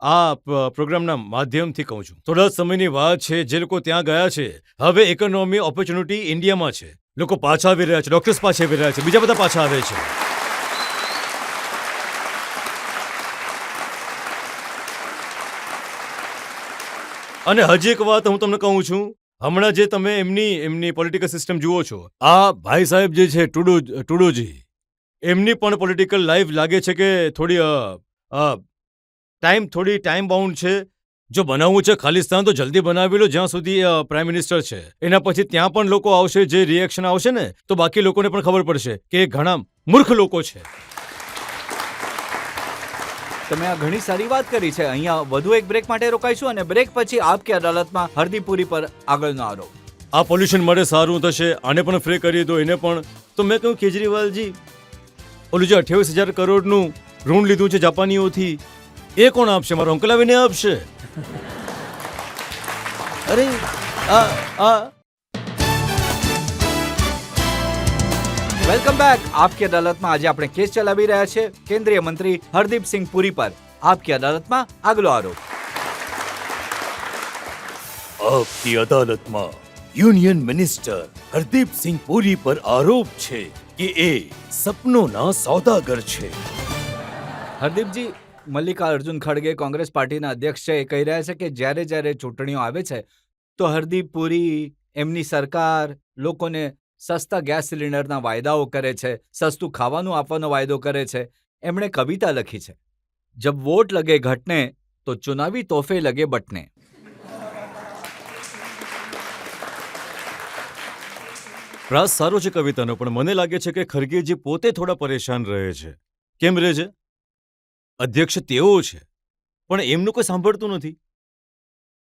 આ પ્રોગ્રામના માધ્યમથી કહું છું. થોડા સમયની વાત છે જે લોકો ત્યાં ગયા છે હવે ઇકોનોમી ઓપોર્ચ્યુનિટી ઇન્ડિયામાં છે. લોકો પાછા આવી રહ્યા છે, ડોક્ટર્સ પાછા આવી રહ્યા છે, બીજા બધા પાછા આવે છે. અને હજી એક વાત હું તમને કહું છું હમણાં જે તમે એમની પોલિટિકલ સિસ્ટમ જુઓ છો આ ભાઈ સાહેબ જે છે ટુડુજી એમની પણ પોલિટિકલ લાઈફ લાગે છે કે થોડી ટાઈમ બાઉન્ડ છે. જો બનાવવું છે ખાલિસ્તાન તો જલ્દી બનાવી લો જ્યાં સુધી પ્રાઇમ મિનિસ્ટર છે. એના પછી ત્યાં પણ લોકો આવશે જે રિએક્શન આવશે ને તો બાકી લોકોને પણ ખબર પડશે કે ઘણા મૂર્ખ લોકો છે. તમે આ ઘણી સારી વાત કરી છે. અહીંયા વધુ એક બ્રેક માટે રોકાઈશું અને બ્રેક પછી આપ કે અદાલતમાં હરદીપપુરી પર આગળનો આરોપ. આ પોલ્યુશન માટે સારું થશે આને પણ ફ્રી કરી દો એને પણ. તો મેં કહ્યું કેજરીવાલજી ઓલું જે 28,000 કરોડનું ઋણ લીધું છે જાપાનીઓથી એ કોણ આપશે? મારો અંકલ આવીને આપશે. અરે વેલકમ બેક. આપકી અદાલતમાં આજે આપણે કેસ ચલાવી રહ્યા છે કેન્દ્રીય મંત્રી હરદીપસિંહ પુરી પર. આપકી અદાલતમાં આગલો આરોપ. આપકી અદાલતમાં યુનિયન મિનિસ્ટર હરદીપસિંહ પુરી પર આરોપ છે કે એ સપનોના સોદાગર છે. હરદીપજી, મલ્લિકાર્જુન ખડગે કોંગ્રેસ પાર્ટીના અધ્યક્ષ છે એ કહી રહ્યા છે કે જ્યારે ચૂંટણીઓ આવે છે તો હરદીપ પુરી એમની સરકાર લોકોને સસ્તા ગેસ સિલિન્ડરના વાયદાઓ કરે છે, સસ્તું ખાવાનું આપવાનો વાયદો કરે છે. એમણે કવિતા લખી છે, જબ વોટ લગે ઘટને તો ચુનાવી તોહફે લગે બટને. પ્રાસ સારો છે કવિતાનો પણ મને લાગે છે કે ખરગેજી પોતે થોડા પરેશાન રહે છે. કેમ રહે છે? અધ્યક્ષ તેઓ છે પણ એમનું કોઈ સાંભળતું નથી.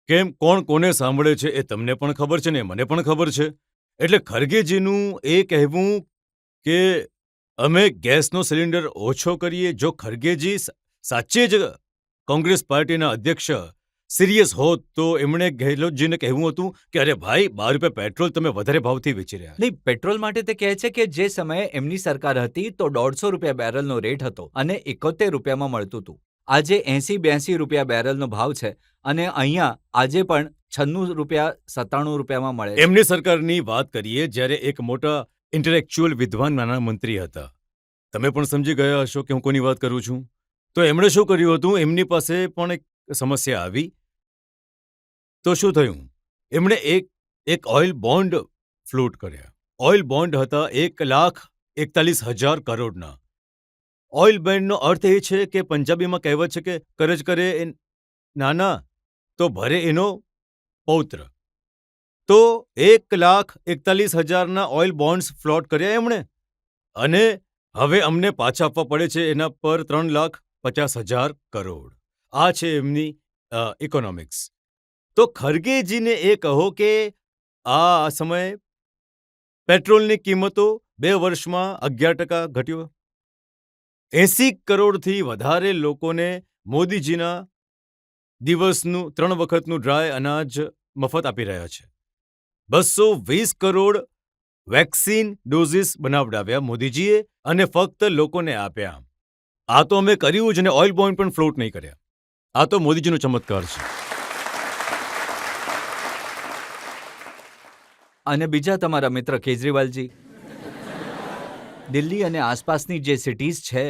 કેમ કોણ કોને સાંભળે છે એ તમને પણ ખબર છે ને મને પણ ખબર છે. એટલે ખરગેજીનું એ કહેવું કે અમે ગેસનો સિલિન્ડર ઓછો કરીએ, જો ખરગેજી સાચે જ કોંગ્રેસ પાર્ટીના અધ્યક્ષ સિરિયસ હોત તો એમણે ગેહલોતજીને કહેવું હતું કે અરે ભાઈ 12 રૂપિયા પેટ્રોલ તમે વધારે ભાવથી વેચી રહ્યા. નહીં, પેટ્રોલ માટે તે કહે છે કે જે સમયે એમની સરકાર હતી તો 150 રૂપિયા બેરલનો રેટ હતો અને 71 રૂપિયામાં મળતું હતું. આજે 80-82 રૂપિયા બેરલનો ભાવ છે અને અહીંયા આજે પણ 96 રૂપિયા 97 રૂપિયામાં મળે છે. એમની સરકારની વાત કરીએ જ્યારે એક મોટા ઇન્ટેલેક્ચ્યુઅલ વિદ્વાન નાના મંત્રી હતા. તમે પણ સમજી ગયા હશો કે હું કોની વાત કરું છું. તો એમણે શું કર્યું હતું, એમની પાસે પણ એક સમસ્યા આવી તો શું થયું, એમણે એક ઓઇલ બોન્ડ ફ્લોટ કર્યા. ઓઇલ બોન્ડ હતા 1,41,000 કરોડના. ઓઇલ બોન્ડનો અર્થ એ છે કે પંજાબીમાં કહેવત છે કે કરજ કરે એ નાના તો ભરે એનો પૌત્ર. તો 1,41,000 ઓઇલ બોન્ડ્સ ફ્લોટ કર્યા એમણે અને હવે અમને પાછા આપવા પડે છે એના પર 3,50,000 કરોડ. આ છે એમની ઇકોનોમિક્સ. તો ખરગેજીને એ કહો કે આ સમયે પેટ્રોલની કિંમતો 2 વર્ષમાં 11% ઘટ્યો. 80 કરોડથી વધારે લોકોને મોદીજીના દિવસનું 3 વખતનું ડ્રાય અનાજ મફત આપી રહ્યા છે. 220 કરોડ વેક્સિન ડોઝીસ બનાવડાવ્યા મોદીજીએ અને ફક્ત લોકોને આપ્યા. આ તો અમે કર્યું જ ને ઓઇલ બોન્ડ પણ ફ્લોટ નહીં કર્યા. આ તો મોદીજીનો ચમત્કાર છે. અને બીજા તમારા મિત્ર કેજરીવાલજી, દિલ્હી અને આસપાસની જે સિટીઝ છે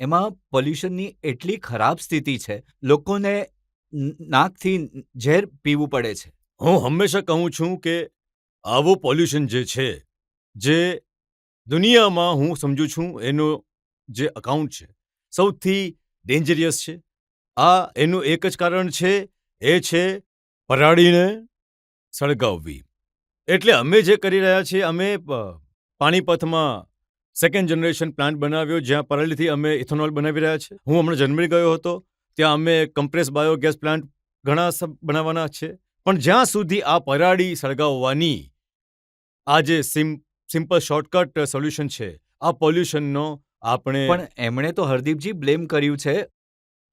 એમાં પોલ્યુશનની એટલી ખરાબ સ્થિતિ છે, લોકોને નાકથી ઝેર પીવું પડે છે. હું હંમેશા કહું છું કે આવું પોલ્યુશન જે છે જે દુનિયામાં હું સમજુ છું એનો જે અકાઉન્ટ છે સૌથી ડેન્જરિયસ છે. આ એનું એક જ કારણ છે, એ છે પરાળીને સળગાવવી. એટલે અમે જે કરી રહ્યા છીએ, અમે પાણીપતમાં સેકન્ડ જનરેશન પ્લાન્ટ બનાવ્યો, જ્યાં પરાલીથી અમે ઇથેનોલ બનાવી રહ્યા છીએ. હું હમણાં જર્મની ગયો હતો, ત્યાં અમે કમ્પ્રેસ બાયોગેસ પ્લાન્ટ ઘણા બનાવવાના છે. પણ જ્યાં સુધી આ પરાળી સળગાવવાની આ જે સિમ્પલ શોર્ટકટ સોલ્યુશન છે, આ પોલ્યુશનનો આપણે પણ એમણે તો હરદીપજી બ્લેમ કર્યું છે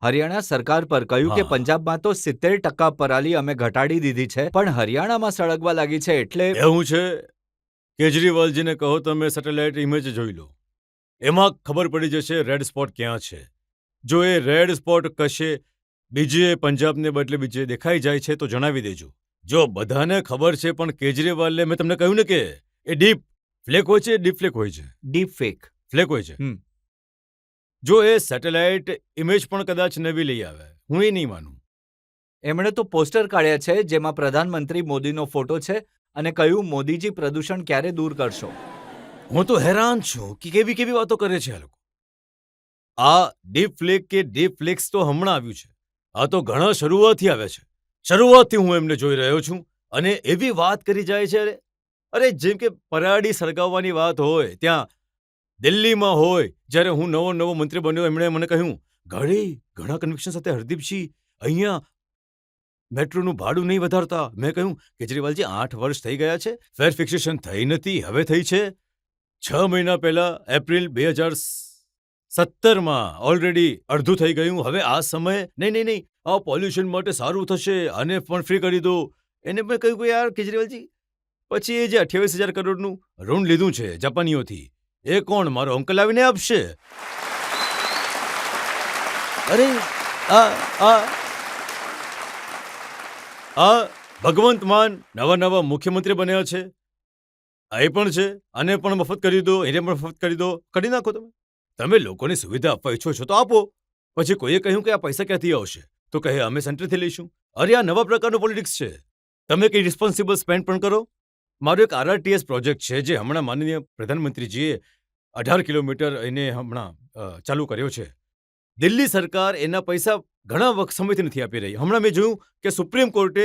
હરિયાણા સરકાર પર, કહ્યું કે હા. પંજાબમાં તો 70% પરાલી અમે ઘટાડી દીધી છે, પણ હરિયાણામાં સળગવા લાગી છે. એટલે એવું છે, કેજરીવાલજીને કહો તમે સેટેલાઇટ ઇમેજ જોઈ લો, એમાં ખબર પડી જશે રેડ સ્પોટ ક્યાં છે. જો એ રેડ સ્પોટ કશે બીજે પંજાબને બદલે બીજે દેખાઈ જાય છે તો જણાવી દેજો. જો બધાને ખબર છે, પણ કેજરીવાલે, મેં તમને કહ્યું ને કે એ ડીપ ફ્લેક હોય છે, ડીપ ફ્લેક હોય છે, ડીપ ફેક. ફ્લેક હોય છે. હમ. જો એ સેટેલાઇટ ઇમેજ પણ કદાચ નવી લઈ આવે, હું એ નહીં માનું. એમણે તો પોસ્ટર કાઢ્યા છે જેમાં પ્રધાનમંત્રી મોદીનો ફોટો છે અને કહ્યું, મોદીજી પ્રદૂષણ ક્યારે દૂર કરશો? હું તો હેરાન છું કે કેવી કેવી વાતો કરે છે આ લોકો. આ ડીપ ફ્લેક કે ડીપ ફ્લેક્સ તો હમણાં આવ્યું છે, આ તો ઘણા શરૂઆતથી આવે છે. શરૂઆતથી હું એમને જોઈ રહ્યો છું, અને એવી વાત કરી જાય છે. અરે જેમ કે પરાળી સળગાવવાની વાત હોય, ત્યાં દિલ્હીમાં હોય, જ્યારે હું નવો મંત્રી બન્યો, એમણે મને કહ્યું, ઘણા કન્વિક્શન સાથે હરદીપજી અહીંયા મેટ્રોનું ભાડું નહીં વધારતા. મેં કહ્યું, કેજરીવાલજી 8 વર્ષ થઈ ગયા છે, ફેર ફિક્સેશન થઈ નથી, હવે થઈ છે. 6 મહિના પહેલા એપ્રિલ 2017માં ઓલરેડી અડધું થઈ ગયું. હવે આ સમયે નહીં, આ પોલ્યુશન માટે સારું થશે, આને પણ ફ્રી કરી દો. એને મેં કહ્યું કે યાર કેજરીવાલજી, પછી એ જે 28,000 કરોડનું ઋણ લીધું છે જાપાનીઓથી, એ કોણ મારો અંકલ આવીને આપશે? અરે આ ભગવંત માન નવા મુખ્યમંત્રી બન્યા છે, આ એ પણ છે, આને પણ મફત કરી દો, એને પણ મફત કરી દો, કરી નાખો. તમે લોકોની સુવિધા આપવા ઈચ્છો છો તો આપો. પછી કોઈએ કહ્યું કે આ પૈસા ક્યાંથી આવશે, તો કહે અમે સેન્ટરથી લઈશું. અરે આ નવા પ્રકારનું પોલિટિક્સ છે. તમે કંઈ રિસ્પોન્સિબલ સ્પેન્ડ પણ કરો. મારો એક RRTS પ્રોજેક્ટ છે, જે હમણાં માનનીય પ્રધાનમંત્રીજીએ 18 કિલોમીટર એને હમણાં ચાલુ કર્યો છે. દિલ્હી સરકાર એના પૈસા ઘણા સમયથી નથી આપી રહી. હમણાં મેં જોયું કે સુપ્રીમ કોર્ટે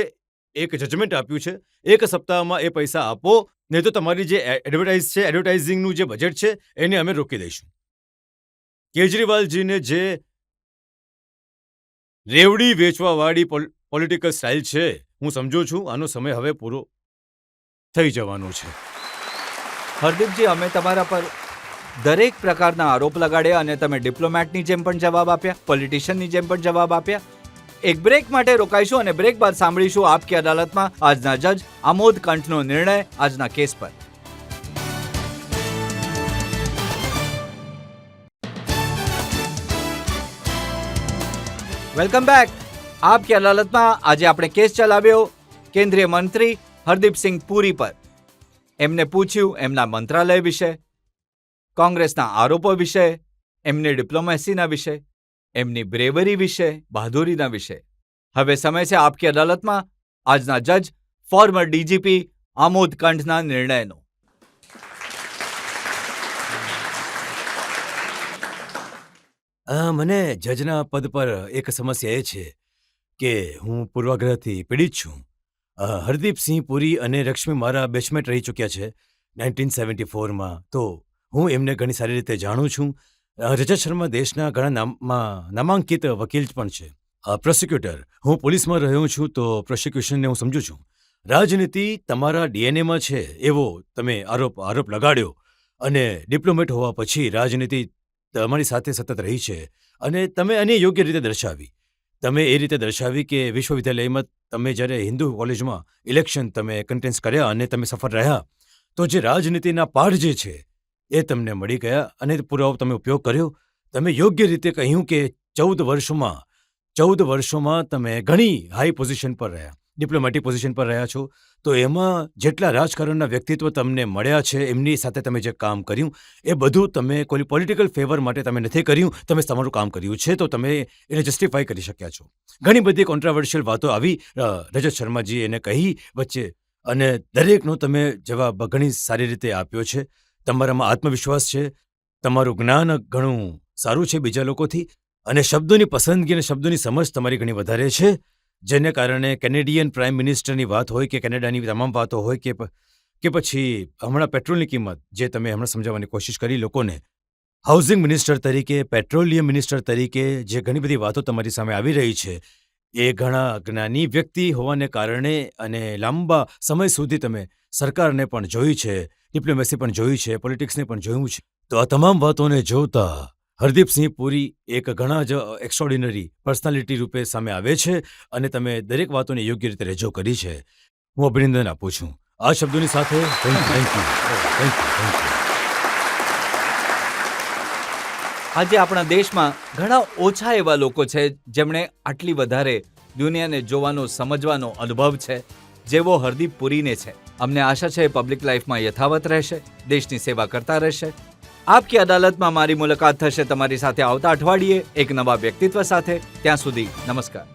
એક જજમેન્ટ આપ્યું છે, 1 સપ્તાહમાં એ પૈસા આપો, નહીં તો તમારી જે એડવર્ટાઇઝિંગનું જે બજેટ છે એને અમે રોકી દઈશું. કેજરીવાલજીને જે રેવડી વેચવાવાળી પોલિટિકલ સ્ટાઇલ છે, હું સમજુ છું આનો સમય હવે પૂરો થઈ જવાનો છે. હરદીપજી, અમે તમારા પર દરેક પ્રકારના આરોપ લગાડ્યા અને તમે ડિપ્લોમેટની જેમ પણ જવાબ આપ્યા, પોલિટિશિયનની જેમ પણ જવાબ આપ્યા. એક બ્રેક માટે રોકાઈશું અને બ્રેક બાદ સાંભળીશું આપકી અદાલતમાં આજના જજ આમોદ કંઠનો નિર્ણય આજના કેસ પર. Welcome back. આપકી અદાલતમાં આજે આપણે કેસ ચલાવ્યો કેન્દ્રીય મંત્રી હરદીપસિંહ પુરી પર. એમને પૂછ્યું એમના મંત્રાલય વિશે, કોંગ્રેસના આરોપો વિશે, એમની ડિપ્લોમેસીના વિશે, એમની બ્રેવરી વિશે, બહાદુરીના વિશે. હવે સમય છે આપકી અદાલતમાં આજના જજ ફોર્મર DGP આમોદ કંઠના નિર્ણયનો. મને જજના પદ પર એક સમસ્યા એ છે કે હું પૂર્વાગ્રહથી પીડિત છું. હરદીપસિંહ પુરી અને રશ્મિ મારા બેચમેટ રહી ચૂક્યા છે 1974માં, તો હું એમને ઘણી સારી રીતે જાણું છું. રજત શર્મા દેશના ઘણા નામાંકિત વકીલ પણ છે, પ્રોસિક્યુટર. હું પોલીસમાં રહ્યો છું, તો પ્રોસિક્યુશનને હું સમજું છું. રાજનીતિ તમારા DNAમાં છે એવો તમે આરોપ લગાડ્યો, અને ડિપ્લોમેટ હોવા પછી રાજનીતિ તમારી સાથે સતત રહી છે, અને તમે આને યોગ્ય રીતે દર્શાવી. તમે એ રીતે દર્શાવી કે વિશ્વવિદ્યાલયમાં તમે જ્યારે હિન્દુ કોલેજમાં ઇલેક્શન તમે કન્ટેન્સ કર્યા અને તમે સફળ રહ્યા, તો જે રાજનીતિના પાઠ જે છે એ તમને મળી ગયા, અને પુરાવો તમે ઉપયોગ કર્યો. તમે યોગ્ય રીતે કહ્યું કે 14 વર્ષોમાં તમે ઘણી હાઈ પોઝિશન પર રહ્યા, ડિપ્લોમેટિક પોઝિશન પર રહ્યા છો. તો એમાં જેટલા રાજકારણના વ્યક્તિત્વ તમને મળ્યા છે, એમની સાથે તમે જે કામ કર્યું, એ બધું તમે કોઈ પોલિટિકલ ફેવર માટે તમે નથી કર્યું, તમે તમારું કામ કર્યું છે, તો તમે એને જસ્ટિફાઈ કરી શક્યા છો. ઘણી બધી કોન્ટ્રાવર્શિયલ વાતો આવી, રજત શર્માજી એને કહી વચ્ચે, અને દરેકનો તમે જવાબ ઘણી સારી રીતે આપ્યો છે. તમારામાં આત્મવિશ્વાસ છે, તમારું જ્ઞાન ઘણું સારું છે બીજા લોકોથી, અને શબ્દોની પસંદગી અને શબ્દોની સમજ તમારી ઘણી વધારે છે. જેને કારણે કેનેડિયન પ્રાઇમ મિનિસ્ટરની વાત હોય કે કેનેડાની તમામ વાતો હોય કે પછી હમણાં પેટ્રોલની કિંમત જે તમે હમણાં સમજાવવાની કોશિશ કરી લોકોને, હાઉસિંગ મિનિસ્ટર તરીકે, પેટ્રોલિયમ મિનિસ્ટર તરીકે જે ઘણી બધી વાતો તમારી સામે આવી રહી છે, એ ઘણા જ્ઞાની વ્યક્તિ હોવાને કારણે અને લાંબા સમય સુધી તમે સરકારને પણ જોઈ છે, ડિપ્લોમેસી પણ જોઈ છે, પોલિટિક્સને પણ જોયું છે. તો આ તમામ વાતોને જોતા હરદીપસિંહ પુરી એક ઘણા જ એક્સ્ટ્રોર્ડિનરી પર્સનાલિટી રૂપે સામે આવે છે અને તમે દરેક વાતોને યોગ્ય રીતે રજૂ કરી છે. હું અભિનંદન આપું છું આ શબ્દોની સાથે. Thank you. આજે આપણા દેશમાં ઘણા ઓછા એવા લોકો છે જેમણે આટલી વધારે દુનિયાને જોવાનો, સમજવાનો અનુભવ છે જેવો હરદીપ પુરીને છે. અમને આશા છે પબ્લિક લાઈફમાં યથાવત રહેશે, દેશની સેવા કરતા રહેશે. આપકી અદાલતમાં મારી મુલાકાત થશે તમારી સાથે આવતા અઠવાડિયે એક નવા વ્યક્તિત્વ સાથે. ત્યાં સુધી નમસ્કાર.